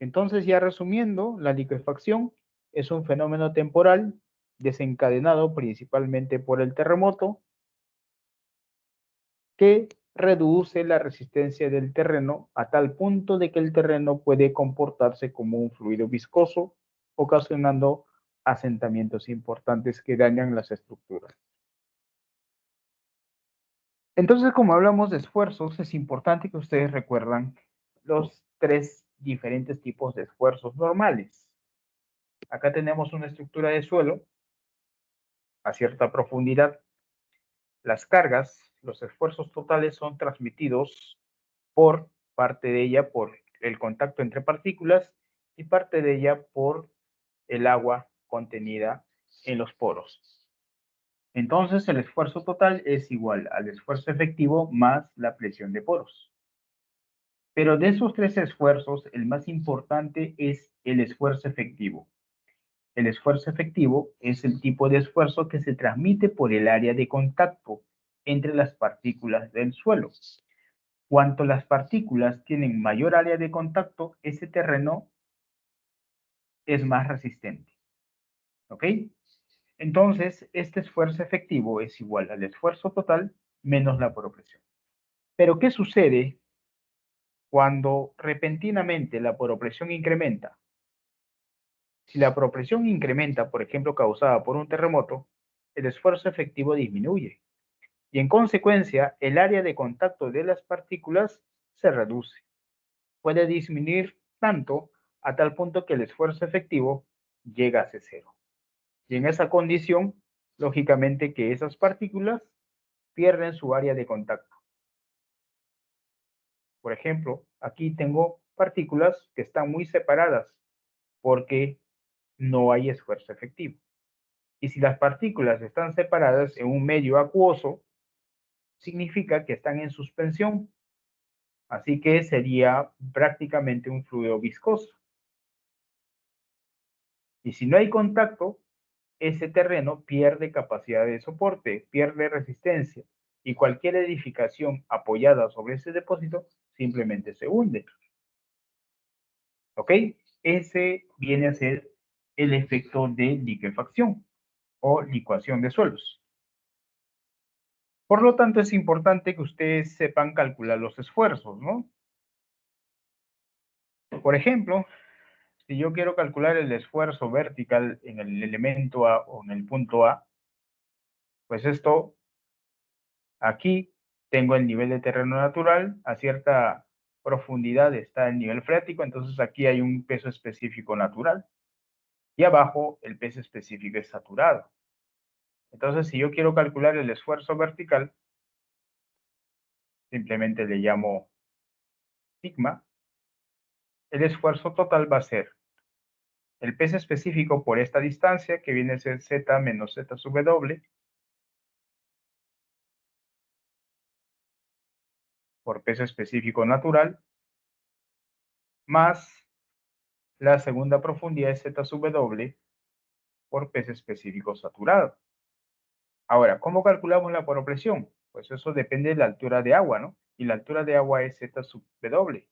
Entonces, ya resumiendo, la liquefacción es un fenómeno temporal desencadenado principalmente por el terremoto que reduce la resistencia del terreno a tal punto de que el terreno puede comportarse como un fluido viscoso, ocasionando asentamientos importantes que dañan las estructuras. Entonces, como hablamos de esfuerzos, es importante que ustedes recuerdan los tres diferentes tipos de esfuerzos normales. Acá tenemos una estructura de suelo a cierta profundidad. Las cargas, los esfuerzos totales son transmitidos por parte de ella por el contacto entre partículas y parte de ella por el agua contenida en los poros. Entonces, el esfuerzo total es igual al esfuerzo efectivo más la presión de poros. Pero de esos tres esfuerzos, el más importante es el esfuerzo efectivo. El esfuerzo efectivo es el tipo de esfuerzo que se transmite por el área de contacto entre las partículas del suelo. Cuanto las partículas tienen mayor área de contacto, ese terreno es más resistente. ¿Ok? Entonces, este esfuerzo efectivo es igual al esfuerzo total menos la poropresión. Pero, ¿qué sucede cuando repentinamente la poropresión incrementa? Si la poropresión incrementa, por ejemplo, causada por un terremoto, el esfuerzo efectivo disminuye. Y en consecuencia, el área de contacto de las partículas se reduce. Puede disminuir tanto a tal punto que el esfuerzo efectivo llega a ser cero. Y en esa condición, lógicamente que esas partículas pierden su área de contacto. Por ejemplo, aquí tengo partículas que están muy separadas porque no hay esfuerzo efectivo. Y si las partículas están separadas en un medio acuoso, significa que están en suspensión. Así que sería prácticamente un fluido viscoso. Y si no hay contacto, ese terreno pierde capacidad de soporte, pierde resistencia, y cualquier edificación apoyada sobre ese depósito simplemente se hunde. ¿Ok? Ese viene a ser el efecto de liquefacción o licuación de suelos. Por lo tanto, es importante que ustedes sepan calcular los esfuerzos, ¿no? Por ejemplo, si yo quiero calcular el esfuerzo vertical en el elemento A o en el punto A, pues esto, aquí tengo el nivel de terreno natural, a cierta profundidad está el nivel freático, entonces aquí hay un peso específico natural. Y abajo el peso específico es saturado. Entonces, si yo quiero calcular el esfuerzo vertical, simplemente le llamo sigma. El esfuerzo total va a ser el peso específico por esta distancia, que viene a ser z menos z sub w, por peso específico natural, más la segunda profundidad es z sub w por peso específico saturado. Ahora, ¿cómo calculamos la poropresión? Pues eso depende de la altura de agua, ¿no? Y la altura de agua es z sub w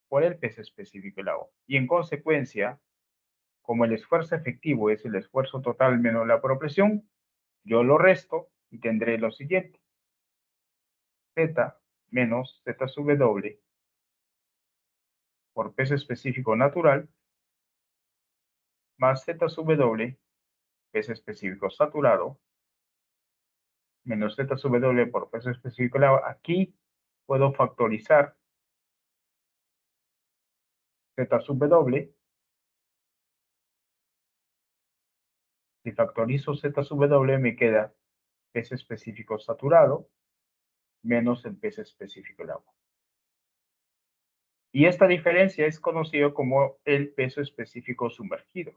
por el peso específico del agua. Y en consecuencia, como el esfuerzo efectivo es el esfuerzo total menos la poropresión, yo lo resto y tendré lo siguiente. Z menos z sub w por peso específico natural más Z sub W, peso específico saturado, menos Z sub W por peso específico del agua. Aquí puedo factorizar Z sub W. Si factorizo Z sub W me queda peso específico saturado menos el peso específico del agua. Y esta diferencia es conocido como el peso específico sumergido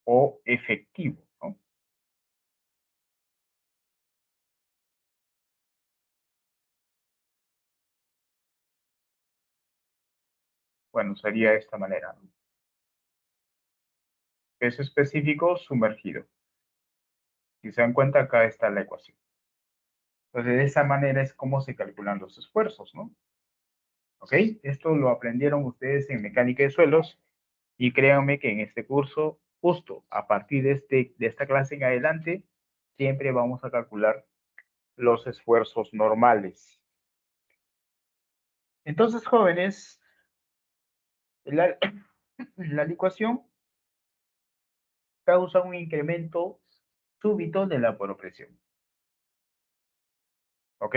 o efectivo, ¿no? Bueno, sería de esta manera, ¿no? Peso específico sumergido. Si se dan cuenta, acá está la ecuación. Entonces, de esa manera es como se calculan los esfuerzos, ¿no? ¿Ok? Esto lo aprendieron ustedes en mecánica de suelos y créanme que en este curso, justo a partir de esta clase en adelante, siempre vamos a calcular los esfuerzos normales. Entonces, jóvenes, la licuación causa un incremento súbito de la poropresión. ¿Ok?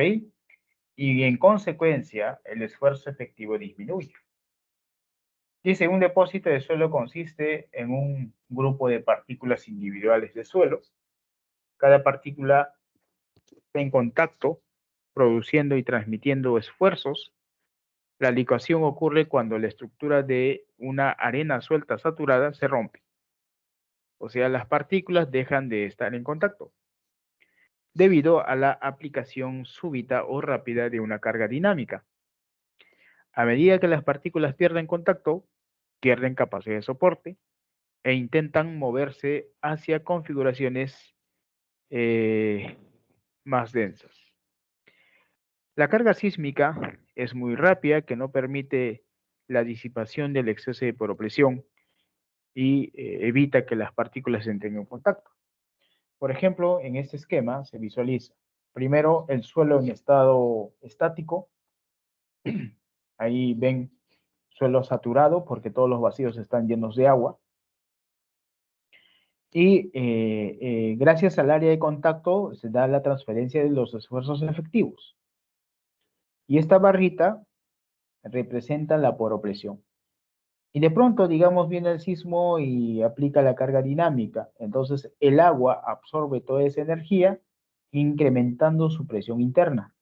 Y en consecuencia, el esfuerzo efectivo disminuye. Dice, un depósito de suelo consiste en un grupo de partículas individuales de suelo. Cada partícula está en contacto, produciendo y transmitiendo esfuerzos. La licuación ocurre cuando la estructura de una arena suelta saturada se rompe. O sea, las partículas dejan de estar en contacto debido a la aplicación súbita o rápida de una carga dinámica. A medida que las partículas pierden contacto, pierden capacidad de soporte e intentan moverse hacia configuraciones más densas. La carga sísmica es muy rápida, que no permite la disipación del exceso de poropresión y evita que las partículas entren en contacto. Por ejemplo, en este esquema se visualiza primero el suelo en estado estático. Ahí ven suelo saturado porque todos los vacíos están llenos de agua. Y gracias al área de contacto se da la transferencia de los esfuerzos efectivos. Y esta barrita representa la poropresión. Y de pronto, digamos, viene el sismo y aplica la carga dinámica. Entonces, el agua absorbe toda esa energía, incrementando su presión interna.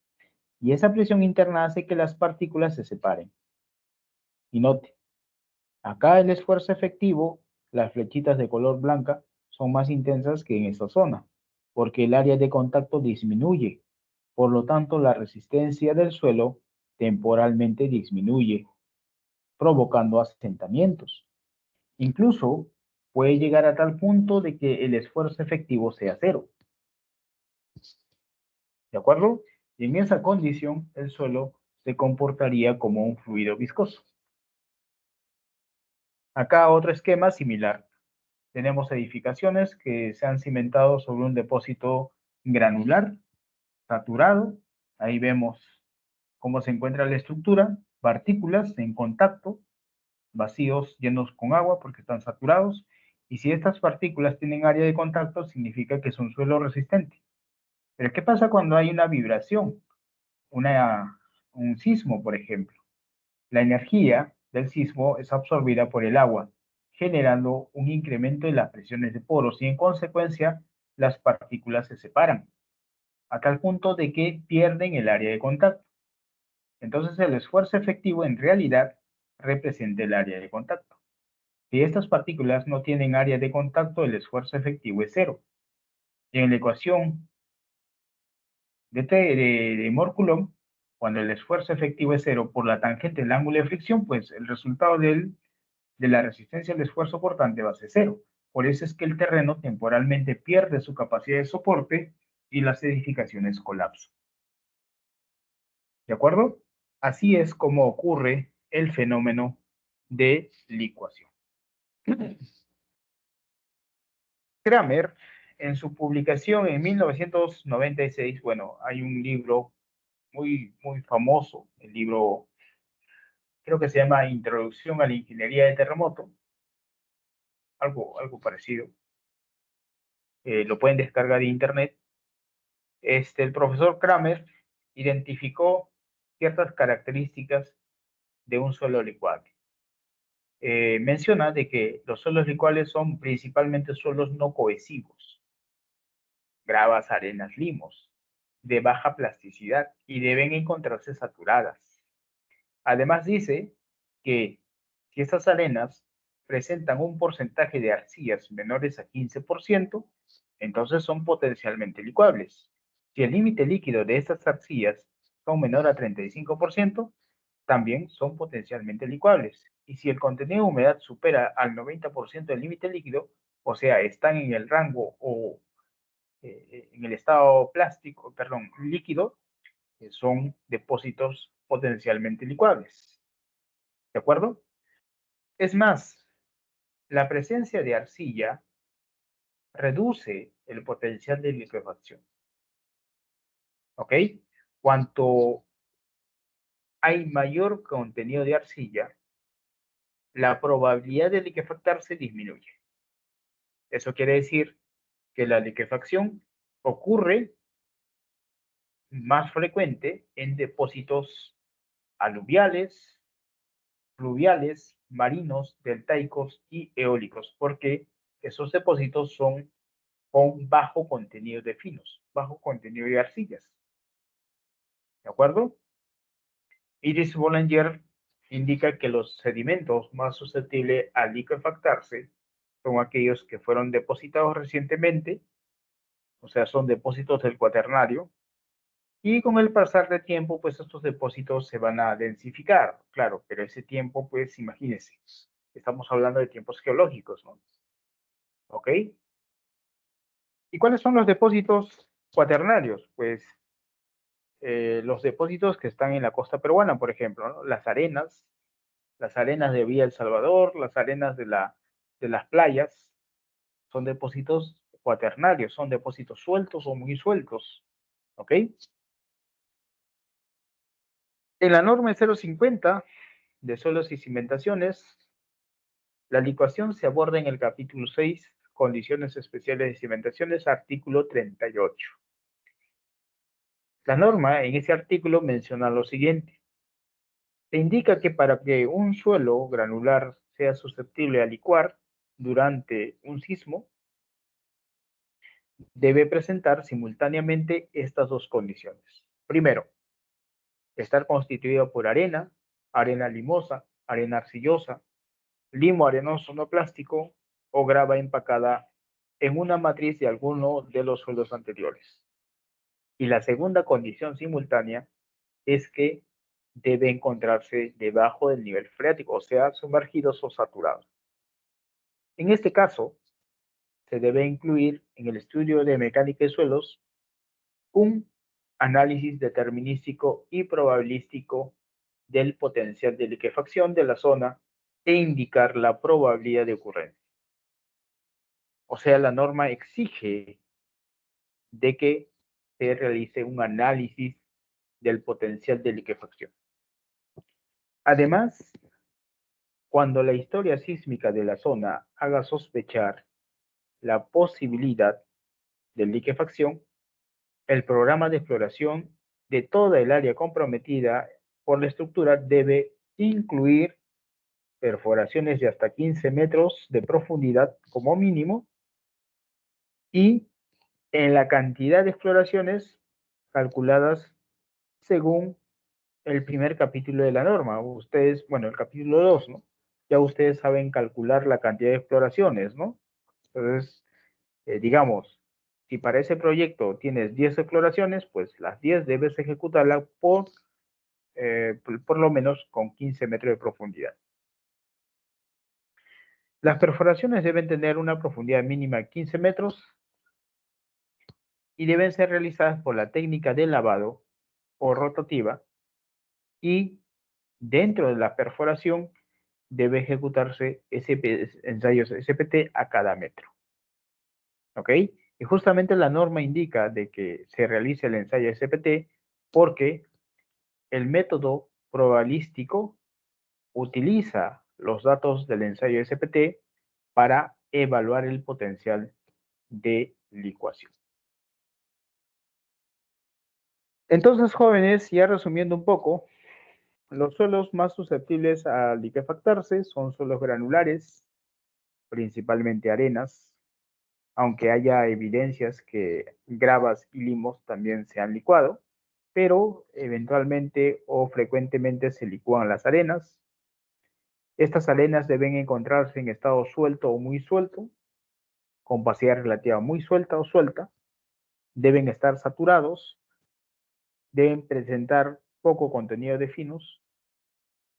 Y esa presión interna hace que las partículas se separen. Y note, acá el esfuerzo efectivo, las flechitas de color blanca, son más intensas que en esta zona, porque el área de contacto disminuye. Por lo tanto, la resistencia del suelo temporalmente disminuye, provocando asentamientos. Incluso puede llegar a tal punto de que el esfuerzo efectivo sea cero. ¿De acuerdo? Y en esa condición, el suelo se comportaría como un fluido viscoso. Acá otro esquema similar. Tenemos edificaciones que se han cimentado sobre un depósito granular, saturado. Ahí vemos cómo se encuentra la estructura, partículas en contacto, vacíos llenos con agua porque están saturados. Y si estas partículas tienen área de contacto, significa que es un suelo resistente. Pero ¿qué pasa cuando hay una vibración? Un sismo, por ejemplo. La energía del sismo es absorbida por el agua, generando un incremento en las presiones de poros y en consecuencia las partículas se separan, a tal punto de que pierden el área de contacto. Entonces el esfuerzo efectivo en realidad representa el área de contacto. Si estas partículas no tienen área de contacto, el esfuerzo efectivo es cero. Y en la ecuación de Mohr-Coulomb, cuando el esfuerzo efectivo es cero por la tangente del ángulo de fricción, pues el resultado de la resistencia al esfuerzo portante va a ser cero. Por eso es que el terreno temporalmente pierde su capacidad de soporte y las edificaciones colapsan. ¿De acuerdo? Así es como ocurre el fenómeno de licuación. Kramer, en su publicación en 1996, bueno, hay un libro muy famoso, el libro creo que se llama Introducción a la Ingeniería de Terremoto, algo parecido. Lo pueden descargar de internet. El profesor Kramer identificó ciertas características de un suelo licuable. Menciona de que los suelos licuables son principalmente suelos no cohesivos, gravas, arenas, limos, de baja plasticidad y deben encontrarse saturadas. Además dice que si estas arenas presentan un porcentaje de arcillas menores a 15%, entonces son potencialmente licuables. Si el límite líquido de estas arcillas son menor a 35%, también son potencialmente licuables. Y si el contenido de humedad supera al 90% del límite líquido, o sea, están en el rango o en el estado líquido, son depósitos potencialmente licuables. ¿De acuerdo? Es más, la presencia de arcilla reduce el potencial de liquefacción. ¿Ok? Cuanto hay mayor contenido de arcilla, la probabilidad de liquefactarse disminuye. Eso quiere decir que la liquefacción ocurre más frecuente en depósitos aluviales, fluviales, marinos, deltaicos y eólicos, porque esos depósitos son con bajo contenido de finos, bajo contenido de arcillas. ¿De acuerdo? Iris Bollinger indica que los sedimentos más susceptibles a liquefactarse son aquellos que fueron depositados recientemente, o sea, son depósitos del cuaternario, y con el pasar del tiempo, pues estos depósitos se van a densificar, claro, pero ese tiempo, pues imagínense, estamos hablando de tiempos geológicos, ¿no? ¿Ok? ¿Y cuáles son los depósitos cuaternarios? Pues los depósitos que están en la costa peruana, por ejemplo, ¿no? Las arenas de Villa El Salvador, las arenas de las playas, son depósitos cuaternarios, son depósitos sueltos o muy sueltos, ¿ok? En la norma 050 de suelos y cimentaciones, la licuación se aborda en el capítulo 6, condiciones especiales de cimentaciones, artículo 38. La norma en ese artículo menciona lo siguiente. Se indica que para que un suelo granular sea susceptible a licuar durante un sismo, debe presentar simultáneamente estas dos condiciones. Primero, estar constituido por arena, arena limosa, arena arcillosa, limo arenoso no plástico o grava empacada en una matriz de alguno de los suelos anteriores. Y la segunda condición simultánea es que debe encontrarse debajo del nivel freático, o sea, sumergidos o saturados. En este caso, se debe incluir en el estudio de mecánica de suelos un análisis determinístico y probabilístico del potencial de liquefacción de la zona e indicar la probabilidad de ocurrencia. O sea, la norma exige de que se realice un análisis del potencial de liquefacción. Además, cuando la historia sísmica de la zona haga sospechar la posibilidad de liquefacción, el programa de exploración de toda el área comprometida por la estructura debe incluir perforaciones de hasta 15 metros de profundidad como mínimo y en la cantidad de exploraciones calculadas según el primer capítulo de la norma. Ustedes, bueno, el capítulo 2, ¿no? Ya ustedes saben calcular la cantidad de exploraciones, ¿no? Entonces, digamos, si para ese proyecto tienes 10 exploraciones, pues las 10 debes ejecutarlas por lo menos con 15 metros de profundidad. Las perforaciones deben tener una profundidad mínima de 15 metros y deben ser realizadas por la técnica de lavado o rotativa y dentro de la perforación debe ejecutarse ensayos SPT a cada metro. ¿Ok? Y justamente la norma indica de que se realice el ensayo SPT porque el método probabilístico utiliza los datos del ensayo SPT para evaluar el potencial de licuación. Entonces, jóvenes, ya resumiendo un poco, los suelos más susceptibles a liquefactarse son suelos granulares, principalmente arenas, aunque haya evidencias que gravas y limos también se han licuado, pero eventualmente o frecuentemente se licúan las arenas. Estas arenas deben encontrarse en estado suelto o muy suelto, con opacidad relativa muy suelta o suelta, deben estar saturados, deben presentar poco contenido de finos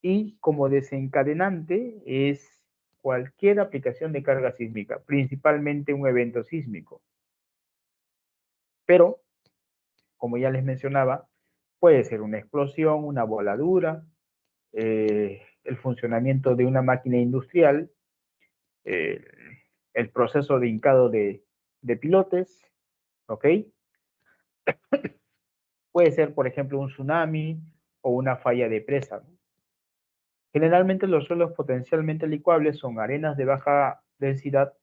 y como desencadenante es cualquier aplicación de carga sísmica, principalmente un evento sísmico. Pero, como ya les mencionaba, puede ser una explosión, una voladura, el funcionamiento de una máquina industrial, el proceso de hincado de pilotes, ¿ok? Puede ser, por ejemplo, un tsunami o una falla de presa, ¿no? Generalmente los suelos potencialmente licuables son arenas de baja densidad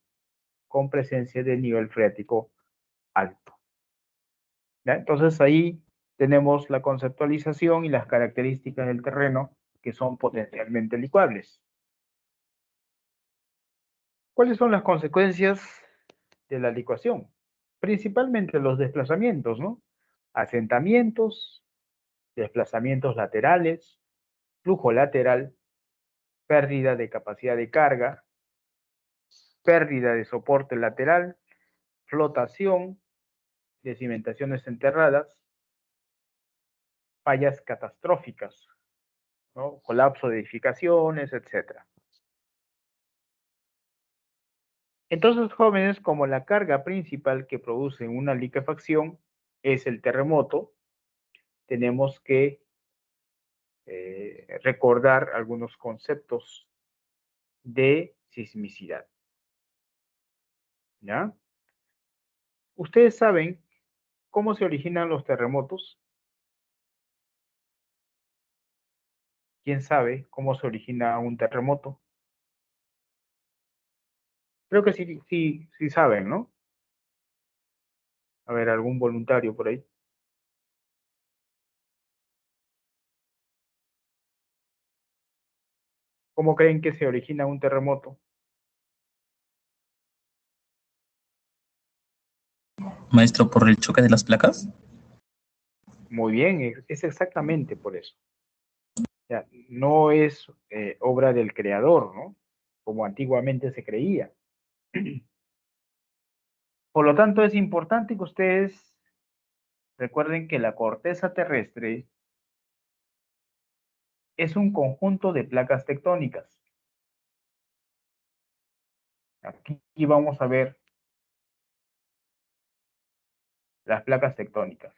con presencia de nivel freático alto. ¿Ya? Entonces ahí tenemos la conceptualización y las características del terreno que son potencialmente licuables. ¿Cuáles son las consecuencias de la licuación? Principalmente los desplazamientos, ¿no? Asentamientos, desplazamientos laterales, flujo lateral, pérdida de capacidad de carga, pérdida de soporte lateral, flotación, de cimentaciones enterradas, fallas catastróficas, ¿no? Colapso de edificaciones, etc. Entonces, jóvenes, como la carga principal que produce una liquefacción es el terremoto, tenemos que recordar algunos conceptos de sismicidad. ¿Ya? ¿Ustedes saben cómo se originan los terremotos? ¿Quién sabe cómo se origina un terremoto? Creo que sí saben, ¿no? A ver, algún voluntario por ahí. ¿Cómo creen que se origina un terremoto? Maestro, ¿por el choque de las placas? Muy bien, es exactamente por eso. Ya, no es obra del creador, ¿no? Como antiguamente se creía. Por lo tanto, es importante que ustedes recuerden que la corteza terrestre es un conjunto de placas tectónicas. Aquí vamos a ver las placas tectónicas.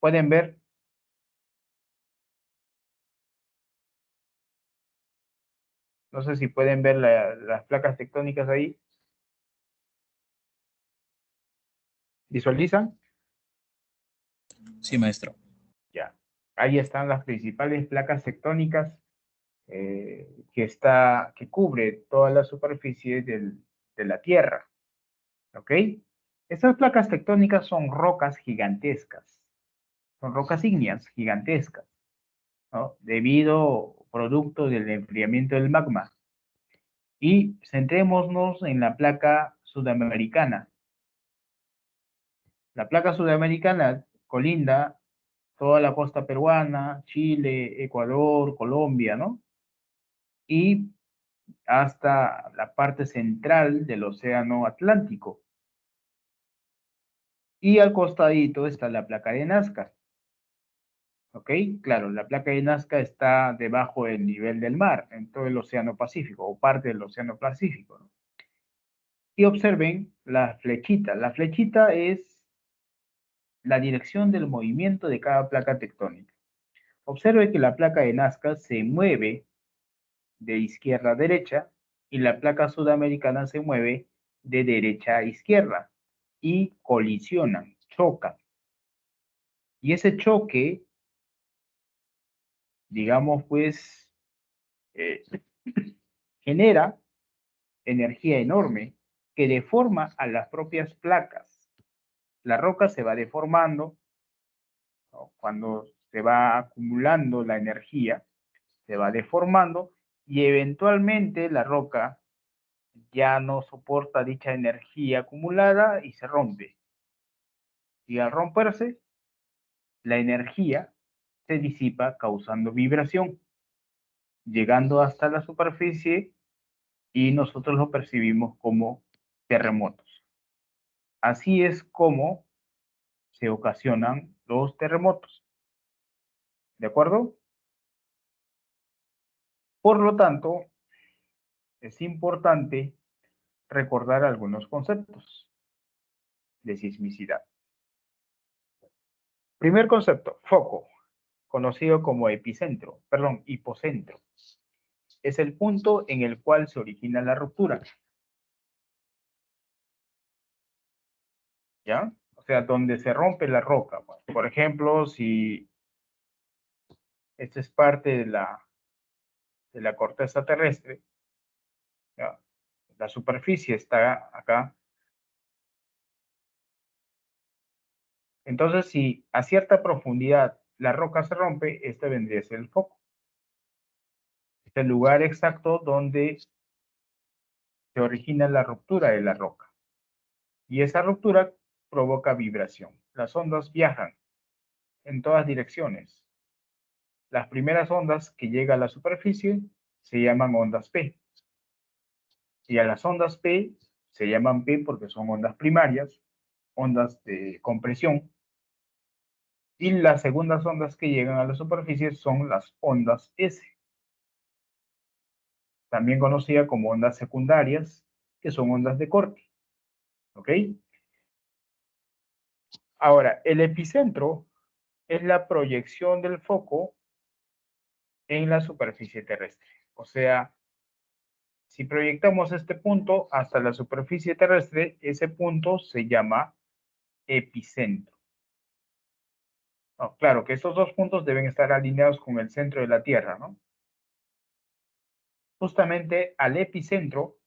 ¿Pueden ver? No sé si pueden ver las placas tectónicas ahí. ¿Visualizan? Sí, maestro. Ya. Ahí están las principales placas tectónicas que cubre toda la superficie de la Tierra. ¿Ok? Estas placas tectónicas son rocas gigantescas. Son rocas ígneas gigantescas, ¿no? Debido, producto del enfriamiento del magma. Y centrémonos en la placa sudamericana. La placa sudamericana colinda toda la costa peruana, Chile, Ecuador, Colombia, ¿no? Y hasta la parte central del Océano Atlántico. Y al costadito está la placa de Nazca. ¿Ok? Claro, la placa de Nazca está debajo del nivel del mar, en todo el Océano Pacífico, o parte del Océano Pacífico, ¿no? Y observen la flechita. La flechita es la dirección del movimiento de cada placa tectónica. Observe que la placa de Nazca se mueve de izquierda a derecha y la placa sudamericana se mueve de derecha a izquierda y colisionan, chocan. Y ese choque digamos, pues, genera energía enorme que deforma a las propias placas. La roca se va deformando, ¿no? Cuando se va acumulando la energía, se va deformando y eventualmente la roca ya no soporta dicha energía acumulada y se rompe. Y al romperse, la energía se disipa causando vibración, llegando hasta la superficie y nosotros lo percibimos como terremotos. Así es como se ocasionan los terremotos. ¿De acuerdo? Por lo tanto, es importante recordar algunos conceptos de sismicidad. Primer concepto, foco, conocido como hipocentro. Es el punto en el cual se origina la ruptura. ¿Ya? O sea, donde se rompe la roca. Por ejemplo, si esta es parte de la corteza terrestre, ¿ya? La superficie está acá. Entonces, si a cierta profundidad la roca se rompe, este vendría a ser el foco. Es el lugar exacto donde se origina la ruptura de la roca. Y esa ruptura provoca vibración. Las ondas viajan en todas direcciones. Las primeras ondas que llegan a la superficie se llaman ondas P. Y a las ondas P se llaman P porque son ondas primarias, ondas de compresión. Y las segundas ondas que llegan a la superficie son las ondas S, también conocida como ondas secundarias, que son ondas de corte. ¿Ok? Ahora, el epicentro es la proyección del foco en la superficie terrestre. O sea, si proyectamos este punto hasta la superficie terrestre, ese punto se llama epicentro. No, claro que estos dos puntos deben estar alineados con el centro de la Tierra, ¿no? Justamente al epicentro,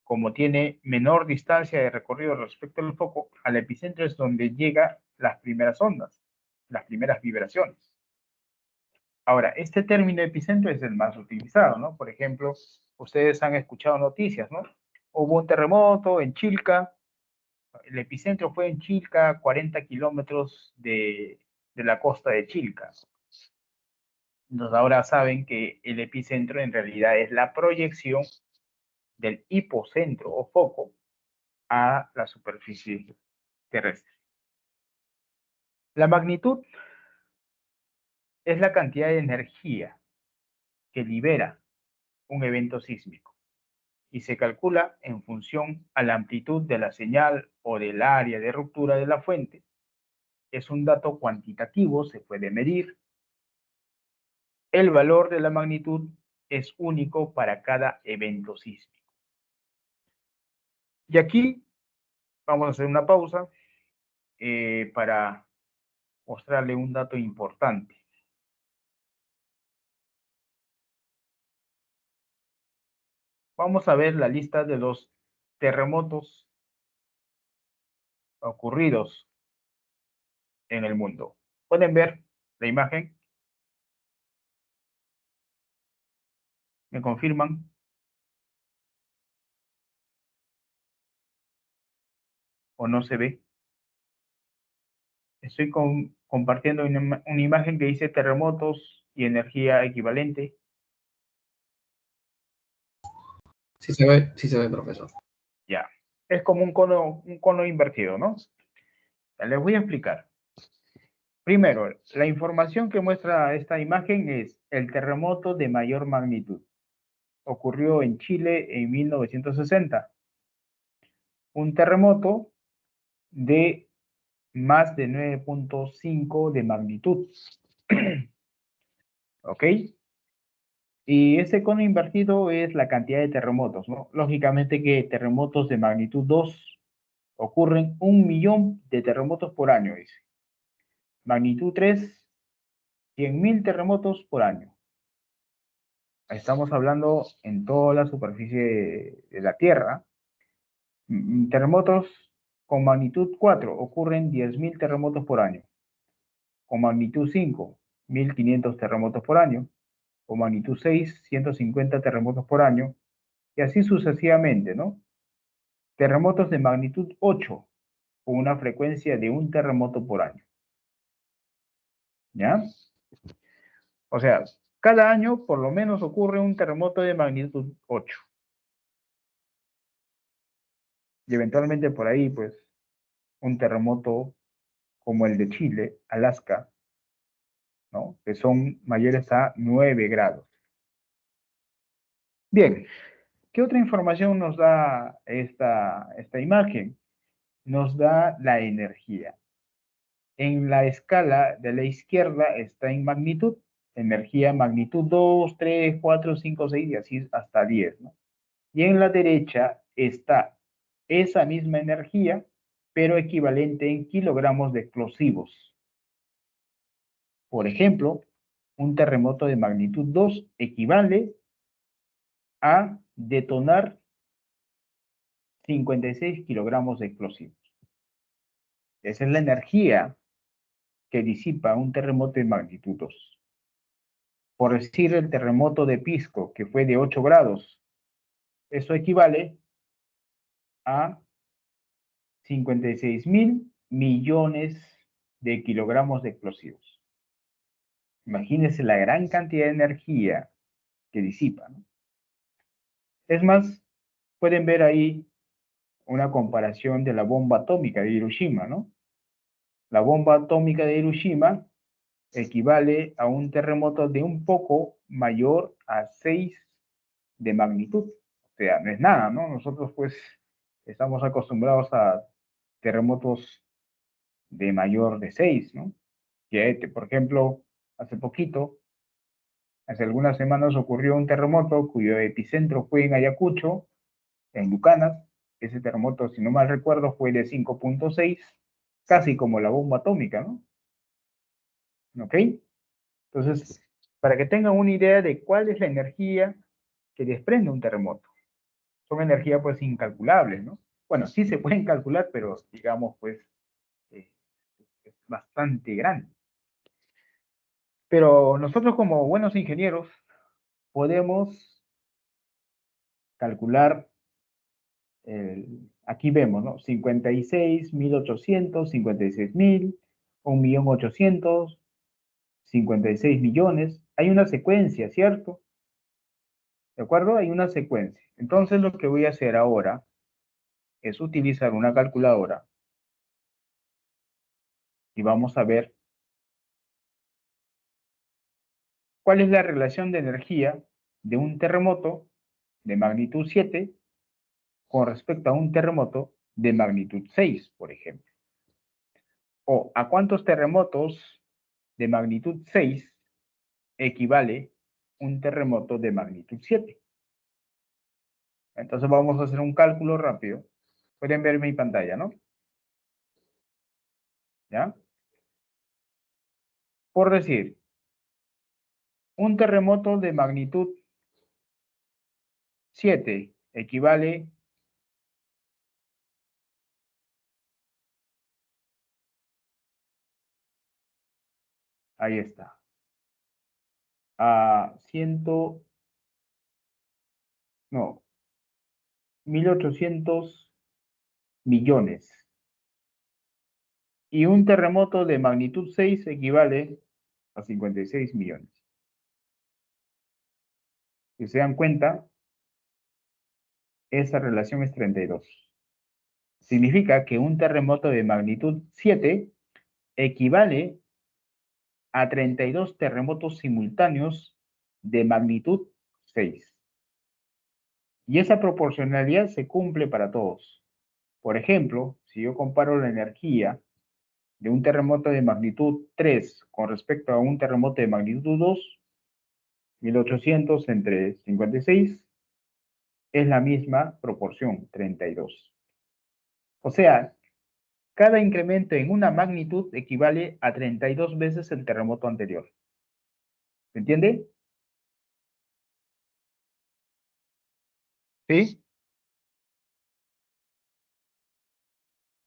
como tiene menor distancia de recorrido respecto al foco, al epicentro es donde llegan las primeras ondas, las primeras vibraciones. Ahora, este término epicentro es el más utilizado, ¿no? Por ejemplo, ustedes han escuchado noticias, ¿no? Hubo un terremoto en Chilca, el epicentro fue en Chilca, 40 kilómetros de la costa de Chilca. Entonces ahora saben que el epicentro en realidad es la proyección del hipocentro o foco a la superficie terrestre. La magnitud es la cantidad de energía que libera un evento sísmico y se calcula en función a la amplitud de la señal o del área de ruptura de la fuente. Es un dato cuantitativo, se puede medir. El valor de la magnitud es único para cada evento sísmico. Y aquí vamos a hacer una pausa para mostrarle un dato importante. Vamos a ver la lista de los terremotos ocurridos en el mundo. ¿Pueden ver la imagen? ¿Me confirman? ¿O no se ve? Estoy compartiendo una imagen que dice terremotos y energía equivalente. Sí se ve, profesor. Ya. Es como un cono invertido, ¿no? Ya les voy a explicar. Primero, la información que muestra esta imagen es el terremoto de mayor magnitud. Ocurrió en Chile en 1960. Un terremoto de más de 9.5 de magnitud. ¿Ok? Y ese cono invertido es la cantidad de terremotos, ¿no? Lógicamente que terremotos de magnitud 2 ocurren 1 millón de terremotos por año, dice. Magnitud 3, 100.000 terremotos por año. Estamos hablando en toda la superficie de la Tierra. Terremotos con magnitud 4 ocurren 10.000 terremotos por año. Con magnitud 5, 1.500 terremotos por año. Con magnitud 6, 150 terremotos por año. Y así sucesivamente, ¿no? Terremotos de magnitud 8, con una frecuencia de un terremoto por año. ¿Ya? O sea, cada año por lo menos ocurre un terremoto de magnitud 8. Y eventualmente por ahí, pues, un terremoto como el de Chile, Alaska, ¿no? Que son mayores a 9 grados. Bien, ¿qué otra información nos da esta imagen? Nos da la energía. En la escala de la izquierda está en magnitud, energía magnitud 2, 3, 4, 5, 6 y así hasta 10, ¿no? Y en la derecha está esa misma energía, pero equivalente en kilogramos de explosivos. Por ejemplo, un terremoto de magnitud 2 equivale a detonar 56 kilogramos de explosivos. Esa es la energía que disipa un terremoto de magnitud 2. Por decir el terremoto de Pisco, que fue de 8 grados, eso equivale a 56.000 millones de kilogramos de explosivos. Imagínense la gran cantidad de energía que disipa, ¿no? Es más, pueden ver ahí una comparación de la bomba atómica de Hiroshima, ¿no? La bomba atómica de Hiroshima equivale a un terremoto de un poco mayor a 6 de magnitud. O sea, no es nada, ¿no? Nosotros pues estamos acostumbrados a terremotos de mayor de 6, ¿no? Que, por ejemplo, hace poquito, hace algunas semanas ocurrió un terremoto cuyo epicentro fue en Ayacucho, en Lucanas. Ese terremoto, si no mal recuerdo, fue de 5.6, casi como la bomba atómica, ¿no? ¿Ok? Entonces, para que tengan una idea de cuál es la energía que desprende un terremoto. Son energías pues incalculables, ¿no? Bueno, sí se pueden calcular, pero digamos pues es bastante grande. Pero nosotros como buenos ingenieros podemos calcular, aquí vemos, ¿no? 56, 1.800, 56.000, 1.800.000, 56 millones. Hay una secuencia, ¿cierto? ¿De acuerdo? Hay una secuencia. Entonces lo que voy a hacer ahora es utilizar una calculadora y vamos a ver cuál es la relación de energía de un terremoto de magnitud 7 con respecto a un terremoto de magnitud 6, por ejemplo. O a cuántos terremotos de magnitud 6 equivale un terremoto de magnitud 7. Entonces vamos a hacer un cálculo rápido. Pueden ver mi pantalla, ¿no? ¿Ya? Por decir, un terremoto de magnitud 7 equivale ahí está, a 1.800 millones. Y un terremoto de magnitud 6 equivale a 56 millones. Si se dan cuenta, esa relación es 32. Significa que un terremoto de magnitud 7 equivale a 32 terremotos simultáneos de magnitud 6. Y esa proporcionalidad se cumple para todos. Por ejemplo, si yo comparo la energía de un terremoto de magnitud 3 con respecto a un terremoto de magnitud 2, 1.800 entre 56, es la misma proporción, 32. O sea, cada incremento en una magnitud equivale a 32 veces el terremoto anterior. ¿Se entiende? ¿Sí?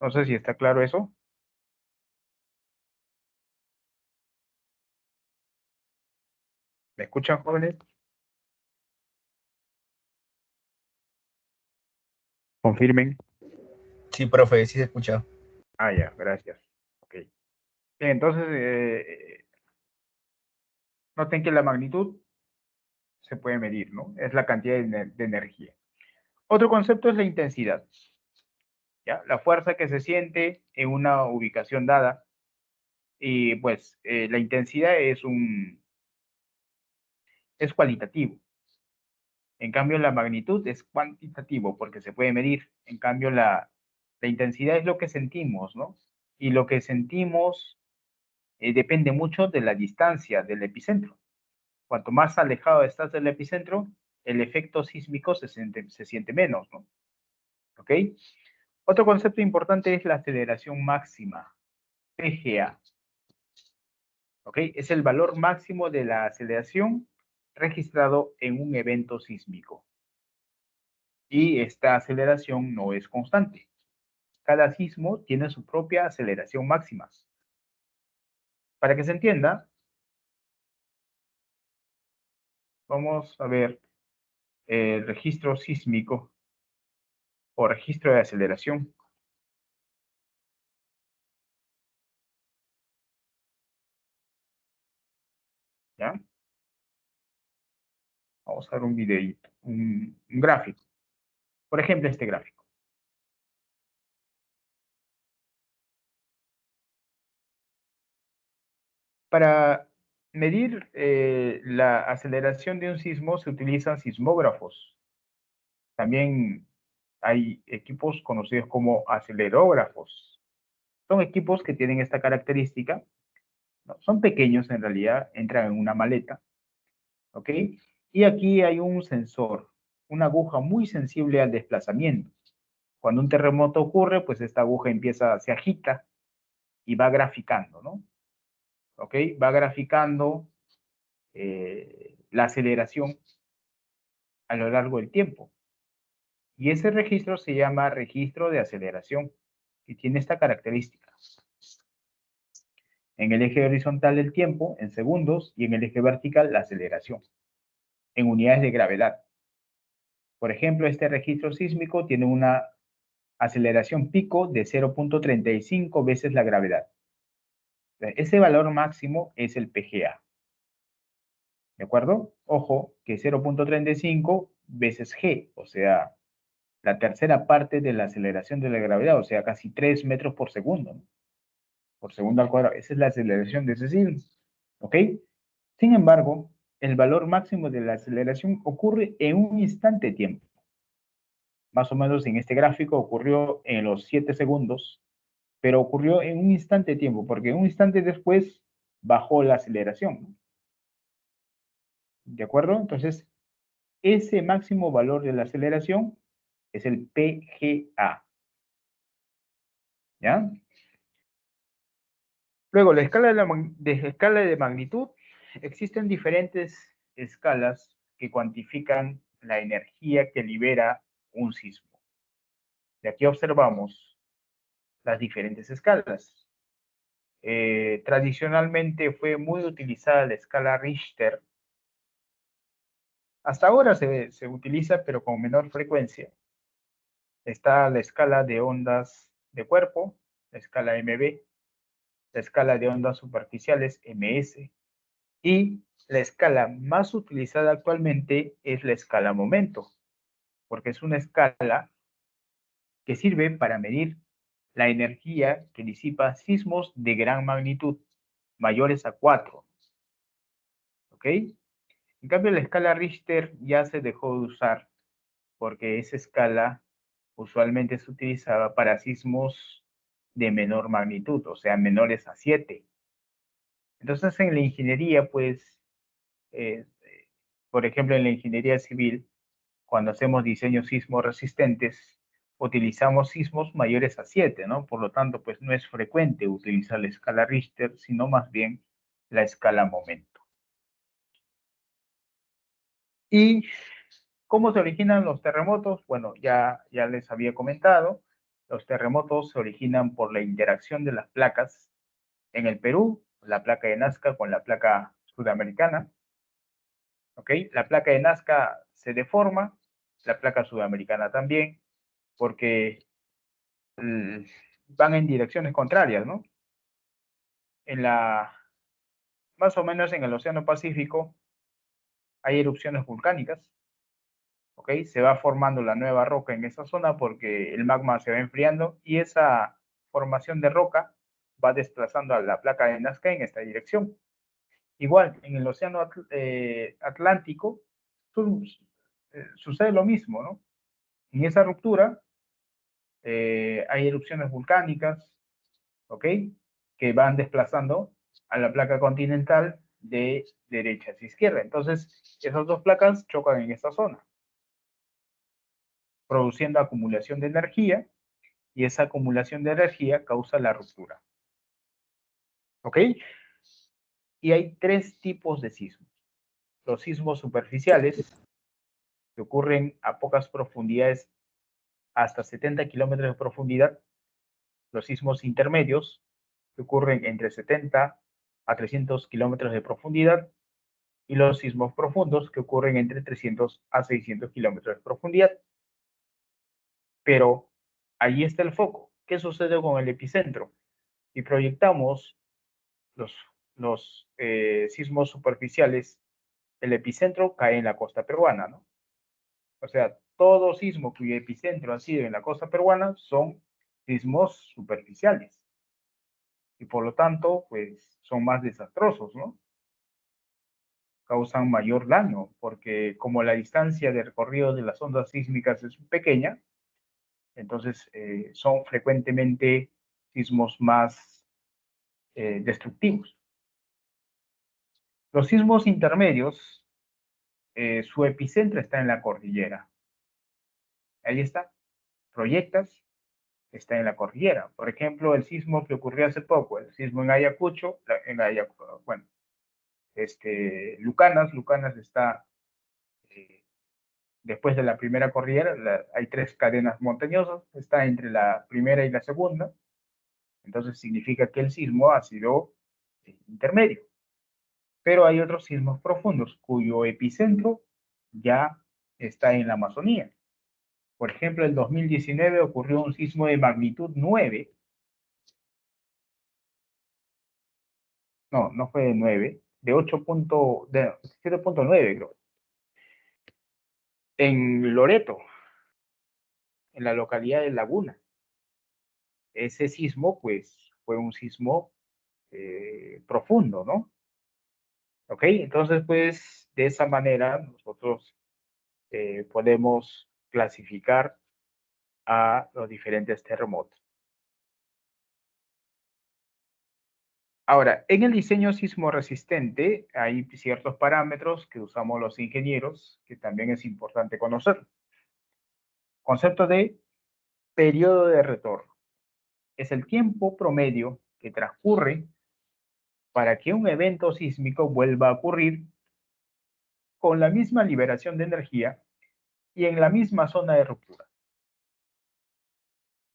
No sé si está claro eso. ¿Me escuchan, jóvenes? Confirmen. Sí, profe, sí se escucha. Ah, ya, gracias. Ok. Bien, entonces, noten que la magnitud se puede medir, ¿no? Es la cantidad de energía. Otro concepto es la intensidad. ¿Ya? La fuerza que se siente en una ubicación dada. Y pues la intensidad es cualitativo. En cambio, la magnitud es cuantitativo porque se puede medir. En cambio, la intensidad es lo que sentimos, ¿no? Y lo que sentimos depende mucho de la distancia del epicentro. Cuanto más alejado estás del epicentro, el efecto sísmico se siente menos, ¿no? ¿Ok? Otro concepto importante es la aceleración máxima, PGA. ¿Ok? Es el valor máximo de la aceleración registrado en un evento sísmico. Y esta aceleración no es constante. Cada sismo tiene su propia aceleración máxima. Para que se entienda, vamos a ver el registro sísmico o registro de aceleración. ¿Ya? Vamos a ver un videíto, un gráfico. Por ejemplo, este gráfico. Para medir la aceleración de un sismo se utilizan sismógrafos. También hay equipos conocidos como acelerógrafos. Son equipos que tienen esta característica. ¿No? Son pequeños en realidad, entran en una maleta. ¿Ok? Y aquí hay un sensor, una aguja muy sensible al desplazamiento. Cuando un terremoto ocurre, pues esta aguja se agita y va graficando, ¿no? ¿Ok? Va graficando la aceleración a lo largo del tiempo. Y ese registro se llama registro de aceleración y tiene esta característica. En el eje horizontal el tiempo, en segundos, y en el eje vertical la aceleración, en unidades de gravedad. Por ejemplo, este registro sísmico tiene una aceleración pico de 0.35 veces la gravedad. Ese valor máximo es el PGA. ¿De acuerdo? Ojo, que 0.35 veces G, o sea, la tercera parte de la aceleración de la gravedad, o sea, casi 3 metros por segundo, ¿no? Por segundo al cuadrado. Esa es la aceleración de ese sismo. ¿Ok? Sin embargo, el valor máximo de la aceleración ocurre en un instante de tiempo. Más o menos en este gráfico ocurrió en los 7 segundos, pero ocurrió en un instante de tiempo, porque en un instante después bajó la aceleración. ¿De acuerdo? Entonces, ese máximo valor de la aceleración es el PGA. ¿Ya? Luego, la escala escala de magnitud. Existen diferentes escalas que cuantifican la energía que libera un sismo. De aquí observamos las diferentes escalas. Tradicionalmente fue muy utilizada la escala Richter. Hasta ahora se utiliza, pero con menor frecuencia. Está la escala de ondas de cuerpo, la escala MB, la escala de ondas superficiales, MS, y la escala más utilizada actualmente es la escala momento, porque es una escala que sirve para medir la energía que disipa sismos de gran magnitud, mayores a 4. ¿Ok? En cambio, la escala Richter ya se dejó de usar porque esa escala usualmente se utilizaba para sismos de menor magnitud, o sea, menores a 7. Entonces, en la ingeniería, pues, por ejemplo, en la ingeniería civil, cuando hacemos diseños sismo resistentes, utilizamos sismos mayores a 7, ¿no? Por lo tanto, pues no es frecuente utilizar la escala Richter, sino más bien la escala momento. ¿Y cómo se originan los terremotos? Bueno, ya les había comentado, los terremotos se originan por la interacción de las placas en el Perú, la placa de Nazca con la placa sudamericana. ¿Ok? La placa de Nazca se deforma, la placa sudamericana también, porque van en direcciones contrarias, ¿no? Más o menos en el Océano Pacífico hay erupciones volcánicas, ¿ok? Se va formando la nueva roca en esa zona porque el magma se va enfriando y esa formación de roca va desplazando a la placa de Nazca en esta dirección. Igual, en el Océano Atlántico sucede lo mismo, ¿no? En esa ruptura hay erupciones volcánicas, ¿ok? Que van desplazando a la placa continental de derecha hacia izquierda. Entonces, esas dos placas chocan en esta zona, produciendo acumulación de energía, y esa acumulación de energía causa la ruptura. ¿Ok? Y hay tres tipos de sismos. Los sismos superficiales, que ocurren a pocas profundidades, hasta 70 kilómetros de profundidad. Los sismos intermedios, que ocurren entre 70 a 300 kilómetros de profundidad. Y los sismos profundos, que ocurren entre 300 a 600 kilómetros de profundidad. Pero ahí está el foco. ¿Qué sucede con el epicentro? Si proyectamos los sismos superficiales, el epicentro cae en la costa peruana, ¿no? O sea, todo sismo cuyo epicentro ha sido en la costa peruana son sismos superficiales. Y por lo tanto, pues son más desastrosos, ¿no? Causan mayor daño, porque como la distancia de recorrido de las ondas sísmicas es pequeña, entonces son frecuentemente sismos más destructivos. Los sismos intermedios, su epicentro está en la cordillera. Ahí está. Proyectas, está en la cordillera. Por ejemplo, el sismo que ocurrió hace poco, el sismo en Ayacucho, bueno, Lucanas está después de la primera cordillera, hay tres cadenas montañosas, está entre la primera y la segunda, entonces significa que el sismo ha sido intermedio. Pero hay otros sismos profundos cuyo epicentro ya está en la Amazonía. Por ejemplo, en 2019 ocurrió un sismo de magnitud 9. No fue de 9, de 7.9 creo. En Loreto, en la localidad de Laguna. Ese sismo, pues, fue un sismo profundo, ¿no? ¿Ok? Entonces, pues, de esa manera nosotros podemos clasificar a los diferentes terremotos. Ahora, en el diseño sismo resistente hay ciertos parámetros que usamos los ingenieros que también es importante conocer. Concepto de periodo de retorno. Es el tiempo promedio que transcurre para que un evento sísmico vuelva a ocurrir con la misma liberación de energía y en la misma zona de ruptura.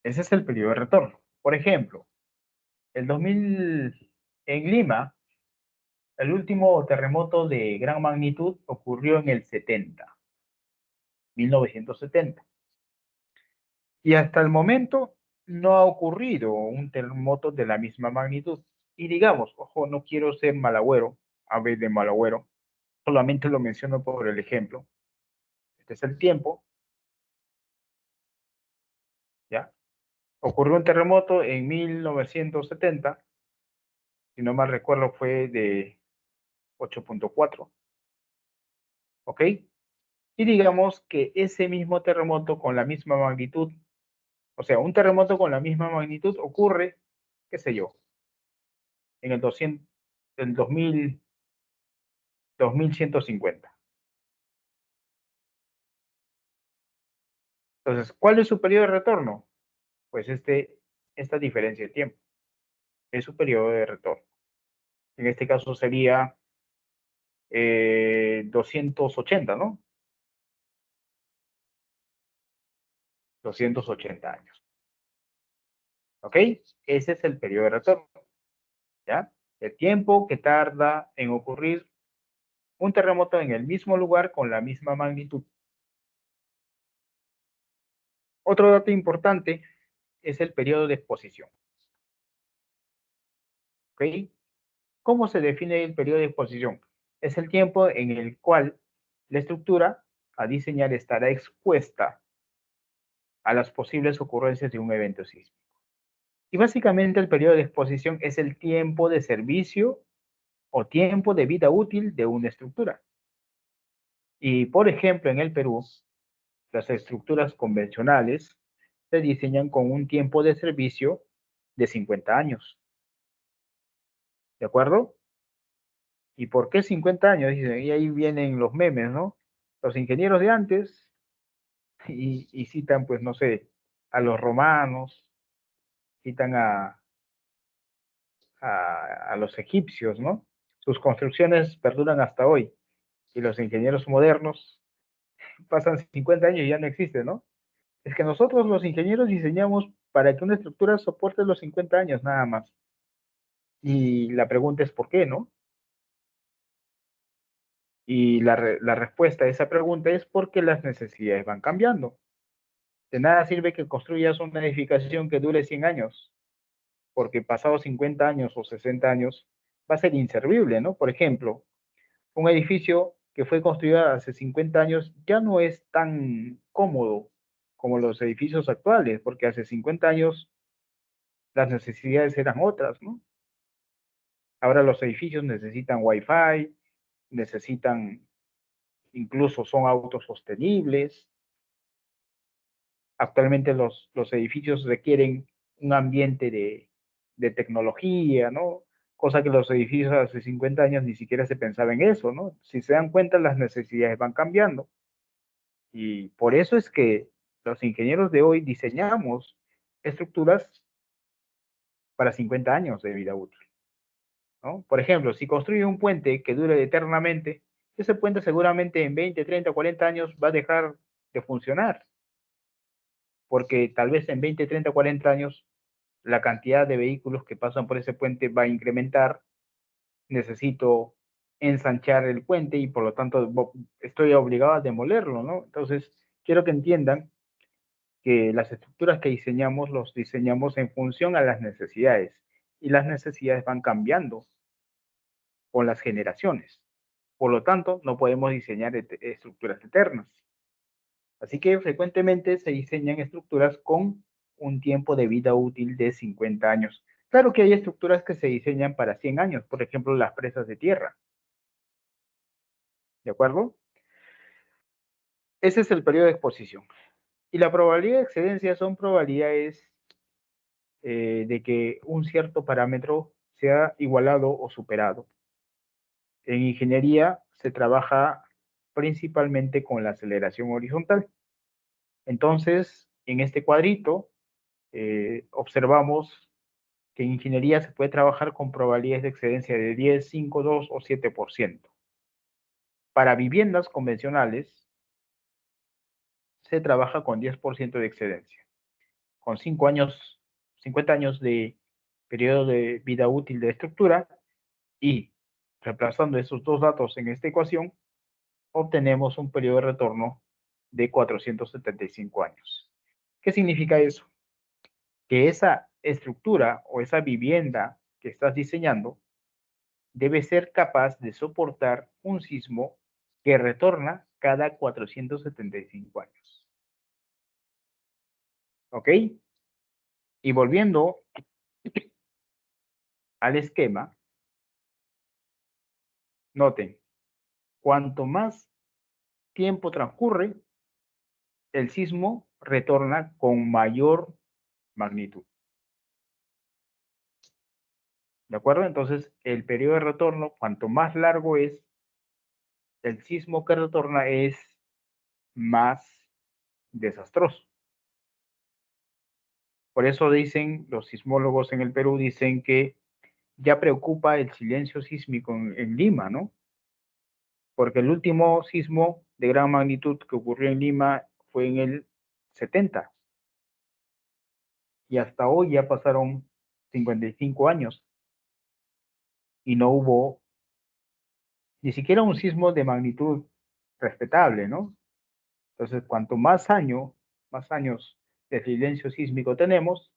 Ese es el periodo de retorno. Por ejemplo, el 2000 en Lima, el último terremoto de gran magnitud ocurrió en el 1970. Y hasta el momento no ha ocurrido un terremoto de la misma magnitud. Y digamos, ojo, no quiero ser malagüero, a ver de malagüero, solamente lo menciono por el ejemplo. Este es el tiempo, ¿ya? Ocurrió un terremoto en 1970, si no mal recuerdo fue de 8.4, ¿ok? Y digamos que ese mismo terremoto con la misma magnitud, o sea, un terremoto con la misma magnitud ocurre, qué sé yo, en el 2150. Entonces, ¿cuál es su periodo de retorno? Pues esta diferencia de tiempo es su periodo de retorno. En este caso sería 280, ¿no? 280 años. ¿Ok? Ese es el periodo de retorno. ¿Ya? El tiempo que tarda en ocurrir un terremoto en el mismo lugar con la misma magnitud. Otro dato importante es el periodo de exposición. ¿Ok? ¿Cómo se define el periodo de exposición? Es el tiempo en el cual la estructura a diseñar estará expuesta a las posibles ocurrencias de un evento sísmico. Y básicamente el periodo de exposición es el tiempo de servicio o tiempo de vida útil de una estructura. Y por ejemplo, en el Perú, las estructuras convencionales se diseñan con un tiempo de servicio de 50 años. ¿De acuerdo? ¿Y por qué 50 años? Dicen, y ahí vienen los memes, ¿no? Los ingenieros de antes, y citan, pues, no sé, a los romanos, citan a los egipcios, ¿no? Sus construcciones perduran hasta hoy, y los ingenieros modernos pasan 50 años y ya no existen, ¿no? Es que nosotros los ingenieros diseñamos para que una estructura soporte los 50 años nada más. Y la pregunta es ¿por qué, no? Y la respuesta a esa pregunta es porque las necesidades van cambiando. De nada sirve que construyas una edificación que dure 100 años, porque pasados 50 años o 60 años va a ser inservible, ¿no? Por ejemplo, un edificio que fue construido hace 50 años ya no es tan cómodo como los edificios actuales, porque hace 50 años las necesidades eran otras, ¿no? Ahora los edificios necesitan Wi-Fi, necesitan, incluso son autosostenibles. Actualmente los edificios requieren un ambiente de tecnología, ¿no? Cosa que los edificios hace 50 años ni siquiera se pensaba en eso, ¿no? Si se dan cuenta, las necesidades van cambiando. Y por eso es que los ingenieros de hoy diseñamos estructuras para 50 años de vida útil, ¿no? Por ejemplo, si construye un puente que dure eternamente, ese puente seguramente en 20, 30, 40 años va a dejar de funcionar, porque tal vez en 20, 30, 40 años la cantidad de vehículos que pasan por ese puente va a incrementar, necesito ensanchar el puente y por lo tanto estoy obligado a demolerlo, ¿no? Entonces, quiero que entiendan que las estructuras que diseñamos los diseñamos en función a las necesidades y las necesidades van cambiando con las generaciones. Por lo tanto, no podemos diseñar estructuras eternas. Así que frecuentemente se diseñan estructuras con un tiempo de vida útil de 50 años. Claro que hay estructuras que se diseñan para 100 años, por ejemplo, las presas de tierra. ¿De acuerdo? Ese es el periodo de exposición. Y la probabilidad de excedencia son probabilidades de que un cierto parámetro sea igualado o superado. En ingeniería se trabaja principalmente con la aceleración horizontal. Entonces, en este cuadrito observamos que en ingeniería se puede trabajar con probabilidades de excedencia de 10, 5, 2 o 7%. Para viviendas convencionales se trabaja con 10% de excedencia. Con 5 años, 50 años de periodo de vida útil de estructura y reemplazando esos dos datos en esta ecuación, obtenemos un periodo de retorno de 475 años. ¿Qué significa eso? Que esa estructura o esa vivienda que estás diseñando debe ser capaz de soportar un sismo que retorna cada 475 años. ¿Ok? Y volviendo al esquema, noten, cuanto más tiempo transcurre, el sismo retorna con mayor magnitud. ¿De acuerdo? Entonces, el periodo de retorno, cuanto más largo es, el sismo que retorna es más desastroso. Por eso dicen los sismólogos en el Perú, dicen que ya preocupa el silencio sísmico en Lima, ¿no? Porque el último sismo de gran magnitud que ocurrió en Lima fue en el 70. Y hasta hoy ya pasaron 55 años y no hubo ni siquiera un sismo de magnitud respetable, ¿no? Entonces, cuanto más años de silencio sísmico tenemos,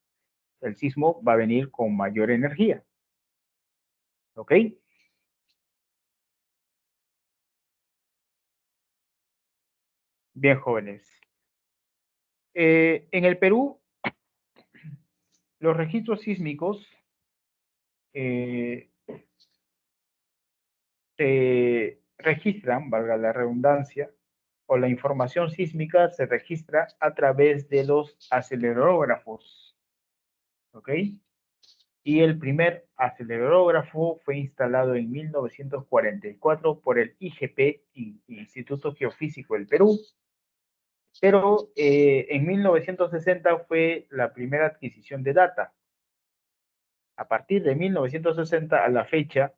el sismo va a venir con mayor energía. ¿Ok? Bien, jóvenes. En el Perú, los registros sísmicos se registran, valga la redundancia, o la información sísmica se registra a través de los acelerógrafos. ¿Ok? Y el primer acelerógrafo fue instalado en 1944 por el IGP, Instituto Geofísico del Perú, pero en 1960 fue la primera adquisición de data. A partir de 1960 a la fecha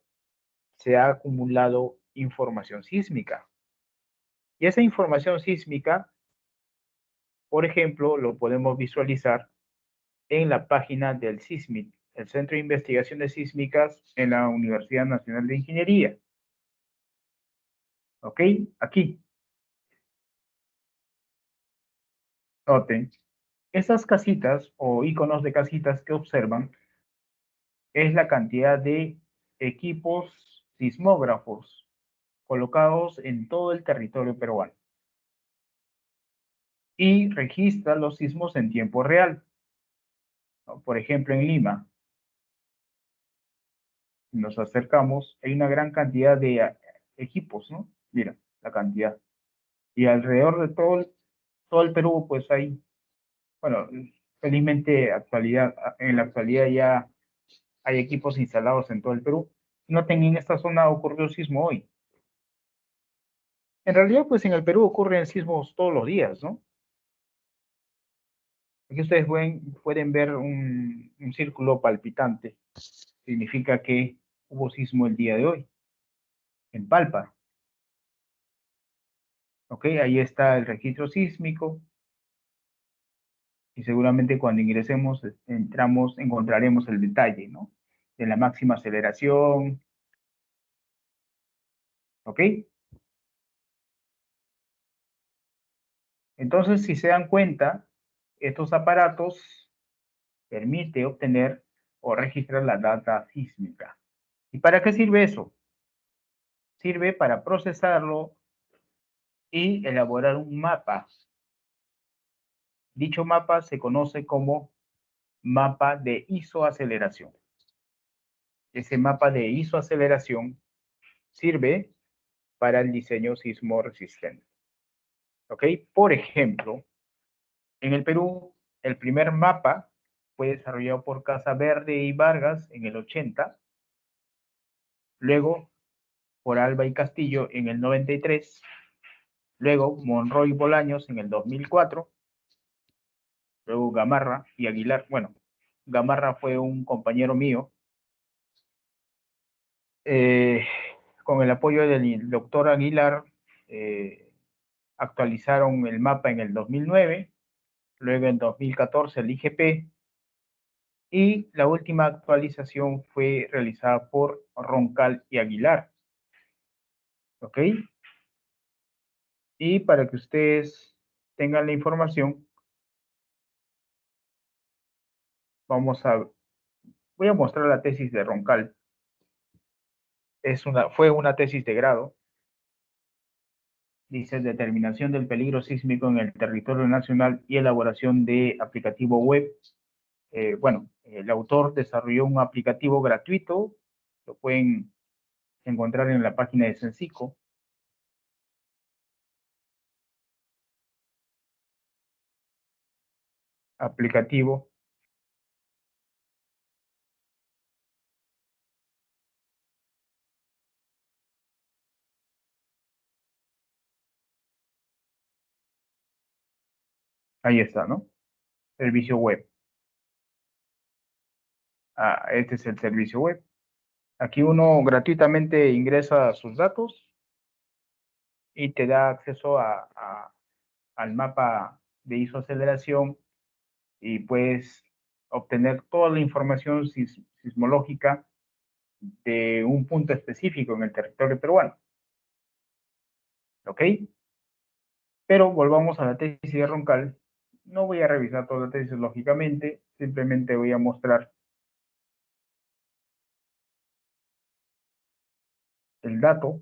se ha acumulado información sísmica. Y esa información sísmica, por ejemplo, lo podemos visualizar en la página del CISMIT, el Centro de Investigaciones Sísmicas en la Universidad Nacional de Ingeniería. ¿Ok? Aquí. Noten. Esas casitas o iconos de casitas que observan es la cantidad de equipos sismógrafos colocados en todo el territorio peruano. Y registra los sismos en tiempo real. Por ejemplo, en Lima, nos acercamos, hay una gran cantidad de equipos, ¿no? Mira, la cantidad. Y alrededor de todo el Perú, pues hay, bueno, felizmente en la actualidad ya hay equipos instalados en todo el Perú. Noten, en esta zona ocurrió sismo hoy. En realidad, pues en el Perú ocurren sismos todos los días, ¿no? Aquí ustedes pueden ver un círculo palpitante. Significa que hubo sismo el día de hoy, en Palpa. ¿Ok? Ahí está el registro sísmico. Y seguramente cuando ingresemos, encontraremos el detalle, ¿no? De la máxima aceleración. ¿Ok? Entonces, si se dan cuenta, estos aparatos permiten obtener o registrar la data sísmica. ¿Y para qué sirve eso? Sirve para procesarlo y elaborar un mapa. Dicho mapa se conoce como mapa de isoaceleración. Ese mapa de isoaceleración sirve para el diseño sismo resistente. ¿Ok? Por ejemplo, en el Perú, el primer mapa fue desarrollado por Casa Verde y Vargas en el 80, luego por Alba y Castillo en el 93, luego Monroy y Bolaños en el 2004, luego Gamarra y Aguilar. Bueno, Gamarra fue un compañero mío. Con el apoyo del doctor Aguilar, actualizaron el mapa en el 2009, luego en 2014 el IGP, y la última actualización fue realizada por Roncal y Aguilar. ¿Ok? Y para que ustedes tengan la información, voy a mostrar la tesis de Roncal. Fue una tesis de grado. Dice: determinación del peligro sísmico en el territorio nacional y elaboración de aplicativo web. Bueno, el autor desarrolló un aplicativo gratuito, lo pueden encontrar en la página de Sensico. Aplicativo. Ahí está, ¿no? Servicio web. Este es el servicio web. Aquí uno gratuitamente ingresa sus datos y te da acceso al mapa de isoaceleración y puedes obtener toda la información sismológica de un punto específico en el territorio peruano. ¿Ok? Pero volvamos a la tesis de Roncal. No voy a revisar toda la tesis lógicamente, simplemente voy a mostrar el dato.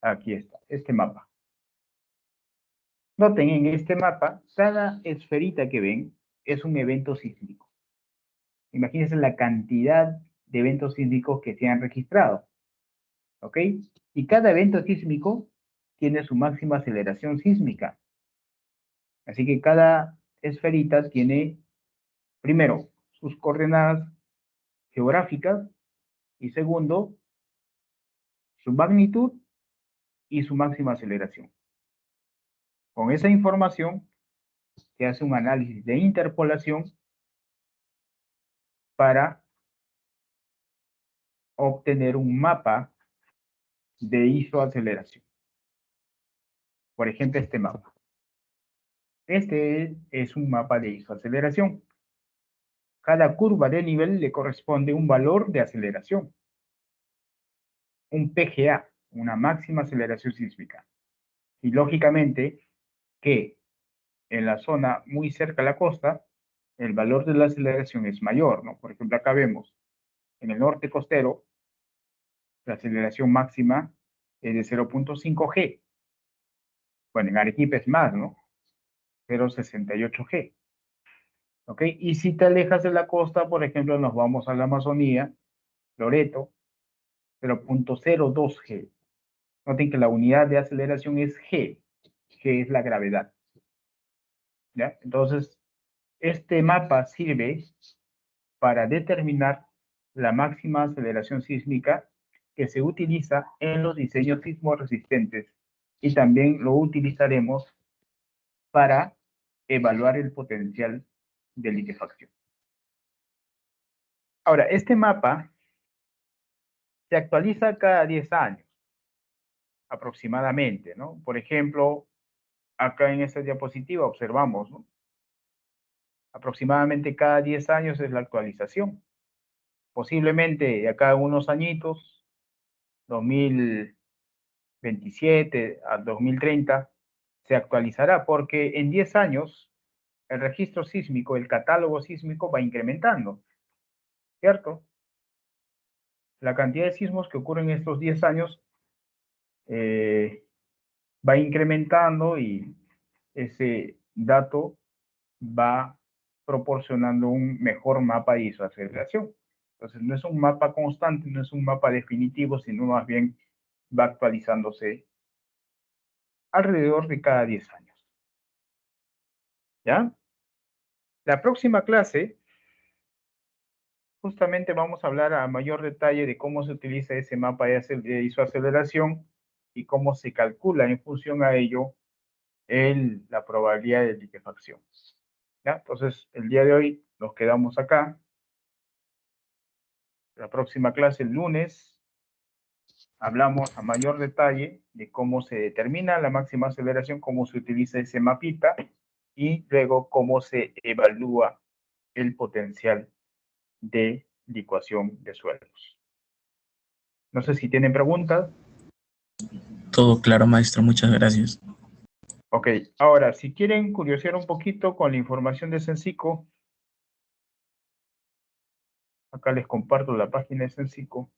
Aquí está, este mapa. Noten, en este mapa, cada esferita que ven es un evento sísmico. Imagínense la cantidad de eventos sísmicos que se han registrado. ¿Ok? Y cada evento sísmico tiene su máxima aceleración sísmica. Así que cada esferita tiene, primero, sus coordenadas geográficas y segundo, su magnitud y su máxima aceleración. Con esa información se hace un análisis de interpolación para obtener un mapa de isoaceleración. Por ejemplo, este mapa. Este es un mapa de isoaceleración. Cada curva de nivel le corresponde un valor de aceleración. Un PGA, una máxima aceleración sísmica. Y lógicamente que en la zona muy cerca a la costa, el valor de la aceleración es mayor, ¿no? Por ejemplo, acá vemos, en el norte costero, la aceleración máxima es de 0.5 G. Bueno, en Arequipa es más, ¿no? 0.68 G. ¿Ok? Y si te alejas de la costa, por ejemplo, nos vamos a la Amazonía, Loreto, 0.02 G. Noten que la unidad de aceleración es G. G es la gravedad. ¿Ya? Entonces, este mapa sirve para determinar la máxima aceleración sísmica que se utiliza en los diseños sismoresistentes y también lo utilizaremos para evaluar el potencial de liquefacción. Ahora, este mapa se actualiza cada 10 años, aproximadamente, ¿no? Por ejemplo, acá en esta diapositiva observamos, ¿no? Aproximadamente cada 10 años es la actualización. Posiblemente de acá a unos añitos, 2027 a 2030, se actualizará porque en 10 años el registro sísmico, el catálogo sísmico va incrementando, ¿cierto? La cantidad de sismos que ocurren en estos 10 años va incrementando y ese dato va proporcionando un mejor mapa de isoaceleración. Entonces, no es un mapa constante, no es un mapa definitivo, sino más bien va actualizándose alrededor de cada 10 años. ¿Ya? La próxima clase, justamente vamos a hablar a mayor detalle de cómo se utiliza ese mapa de isoaceleración y cómo se calcula en función a ello la probabilidad de liquefacción. ¿Ya? Entonces, el día de hoy nos quedamos acá. La próxima clase, el lunes, hablamos a mayor detalle de cómo se determina la máxima aceleración, cómo se utiliza ese mapita y luego cómo se evalúa el potencial de licuación de suelos. No sé si tienen preguntas. Todo claro, maestro. Muchas gracias. Ok, ahora, si quieren curiosear un poquito con la información de Sensico, acá les comparto la página de Sensico.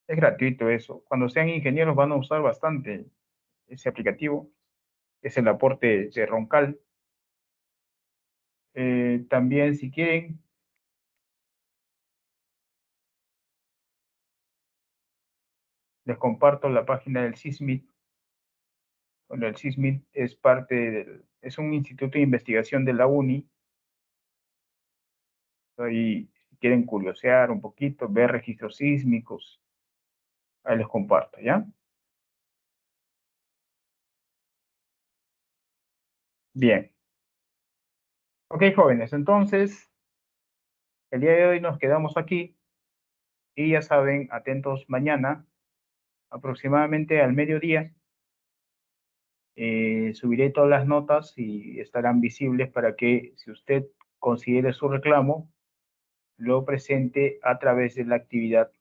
Es gratuito eso. Cuando sean ingenieros van a usar bastante ese aplicativo. Es el aporte de Roncal. También, si quieren, les comparto la página del SISMIT. Bueno, el SISMIT es es un instituto de investigación de la UNI. Ahí, si quieren curiosear un poquito, ver registros sísmicos, ahí les comparto, ¿ya? Bien. Ok, jóvenes, entonces, el día de hoy nos quedamos aquí y ya saben, atentos mañana aproximadamente al mediodía. Subiré todas las notas y estarán visibles para que, si usted considere su reclamo, lo presente a través de la actividad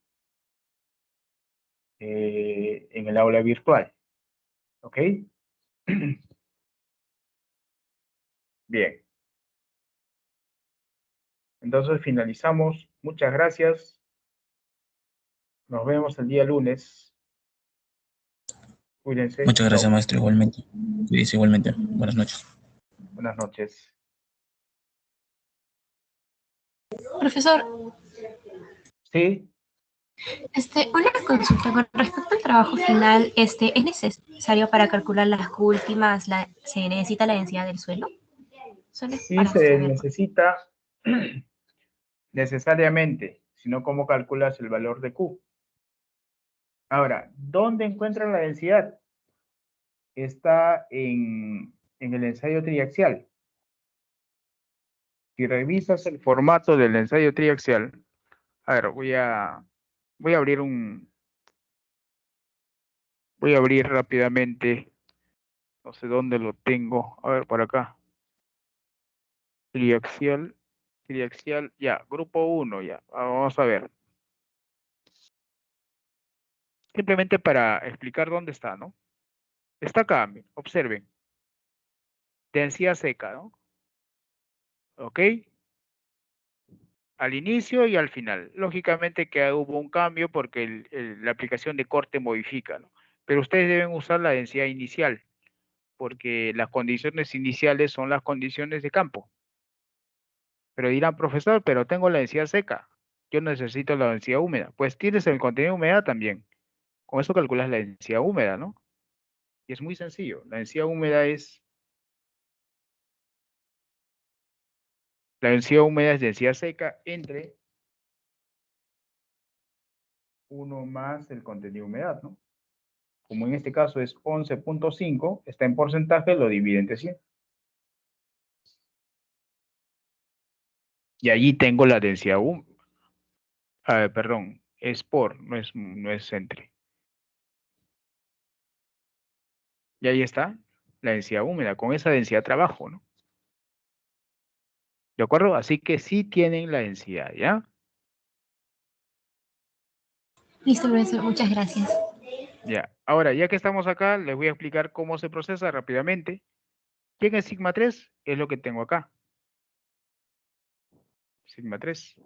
en el aula virtual. ¿Ok? Bien. Entonces finalizamos. Muchas gracias. Nos vemos el día lunes. Cuídense. Muchas gracias, Chao. maestro, igualmente. Cuídese igualmente. Buenas noches. Buenas noches. Profesor, Sí, una consulta con respecto al trabajo final, ¿es necesario para calcular las últimas, se necesita la densidad del suelo? Solo es sí para se saber. necesita necesariamente, sino cómo calculas el valor de Q. Ahora, ¿dónde encuentran la densidad? Está en el ensayo triaxial. Si revisas el formato del ensayo triaxial, a ver, voy a abrir rápidamente, no sé dónde lo tengo, a ver, por acá. Triaxial, ya, grupo 1, ya, vamos a ver. Simplemente para explicar dónde está, ¿no? Está acá, observen. Densidad seca, ¿no? ¿Ok? Al inicio y al final. Lógicamente que hubo un cambio porque la aplicación de corte modifica, ¿no? Pero ustedes deben usar la densidad inicial, porque las condiciones iniciales son las condiciones de campo. Pero dirán, profesor, pero tengo la densidad seca. Yo necesito la densidad húmeda. Pues tienes el contenido de humedad también. Con eso calculas la densidad húmeda, ¿no? Y es muy sencillo. La densidad húmeda es densidad seca entre 1 más el contenido de humedad, ¿no? Como en este caso es 11.5, está en porcentaje, lo divide entre 100. Y allí tengo la densidad húmeda. Perdón, es por, no es entre. Y ahí está la densidad húmeda. Con esa densidad trabajo, ¿no? ¿De acuerdo? Así que sí tienen la densidad, ¿ya? Listo, profesor, muchas gracias. Ya. Ahora, ya que estamos acá, les voy a explicar cómo se procesa rápidamente. ¿Quién es sigma 3? Es lo que tengo acá. Sigma 3.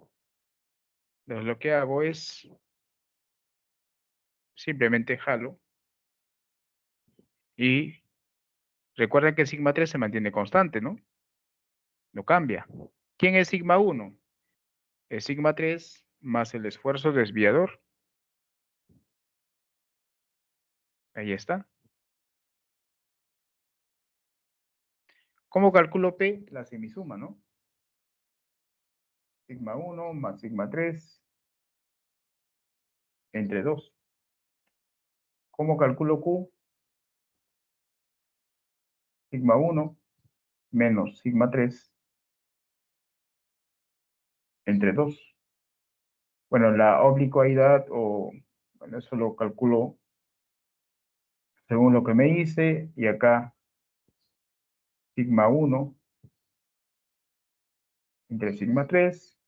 Entonces lo que hago es simplemente jalo y recuerden que sigma 3 se mantiene constante, ¿no? No cambia. ¿Quién es sigma 1? Es sigma 3 más el esfuerzo desviador. Ahí está. ¿Cómo calculo P? La semisuma, ¿no? Sigma 1 más sigma 3 entre 2. ¿Cómo calculo Q? Sigma 1 menos sigma 3 entre 2. Bueno, la oblicuidad bueno, eso lo calculo según lo que me dice, y acá sigma 1 entre sigma 3.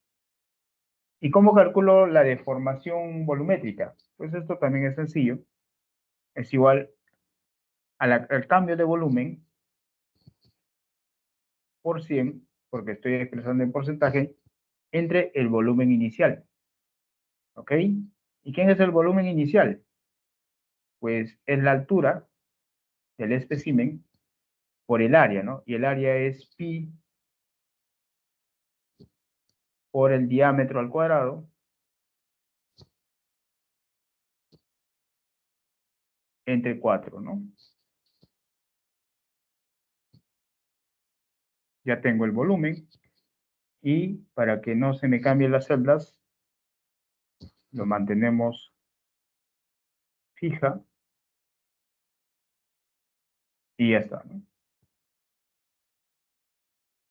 ¿Y cómo calculo la deformación volumétrica? Pues esto también es sencillo. Es igual al cambio de volumen por 100, porque estoy expresando en porcentaje, entre el volumen inicial. ¿Ok? ¿Y quién es el volumen inicial? Pues es la altura del espécimen por el área, ¿no? Y el área es pi por el diámetro al cuadrado entre 4, ¿no? Ya tengo el volumen y para que no se me cambien las celdas, lo mantenemos fija y ya está, ¿no?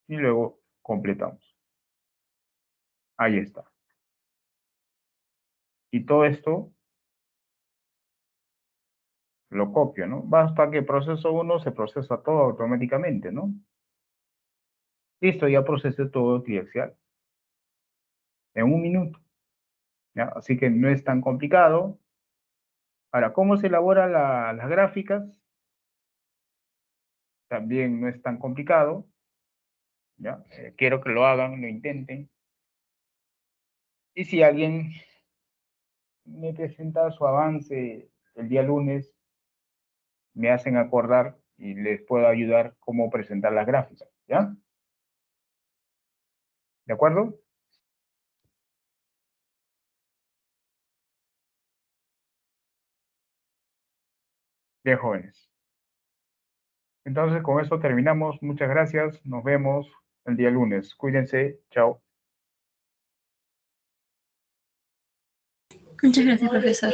Y luego completamos. Ahí está. Y todo esto lo copio, ¿no? Basta que proceso 1 se procesa todo automáticamente, ¿no? Listo, ya procesé todo triaxial. En 1 minuto. ¿Ya? Así que no es tan complicado. Ahora, ¿cómo se elaboran las gráficas? También no es tan complicado. ¿Ya? Quiero que lo hagan, lo intenten. Y si alguien me presenta su avance el día lunes, me hacen acordar y les puedo ayudar cómo presentar las gráficas. ¿Ya? ¿De acuerdo? Bien, jóvenes. Entonces, con eso terminamos. Muchas gracias. Nos vemos el día lunes. Cuídense. Chao. Muchas gracias, profesor.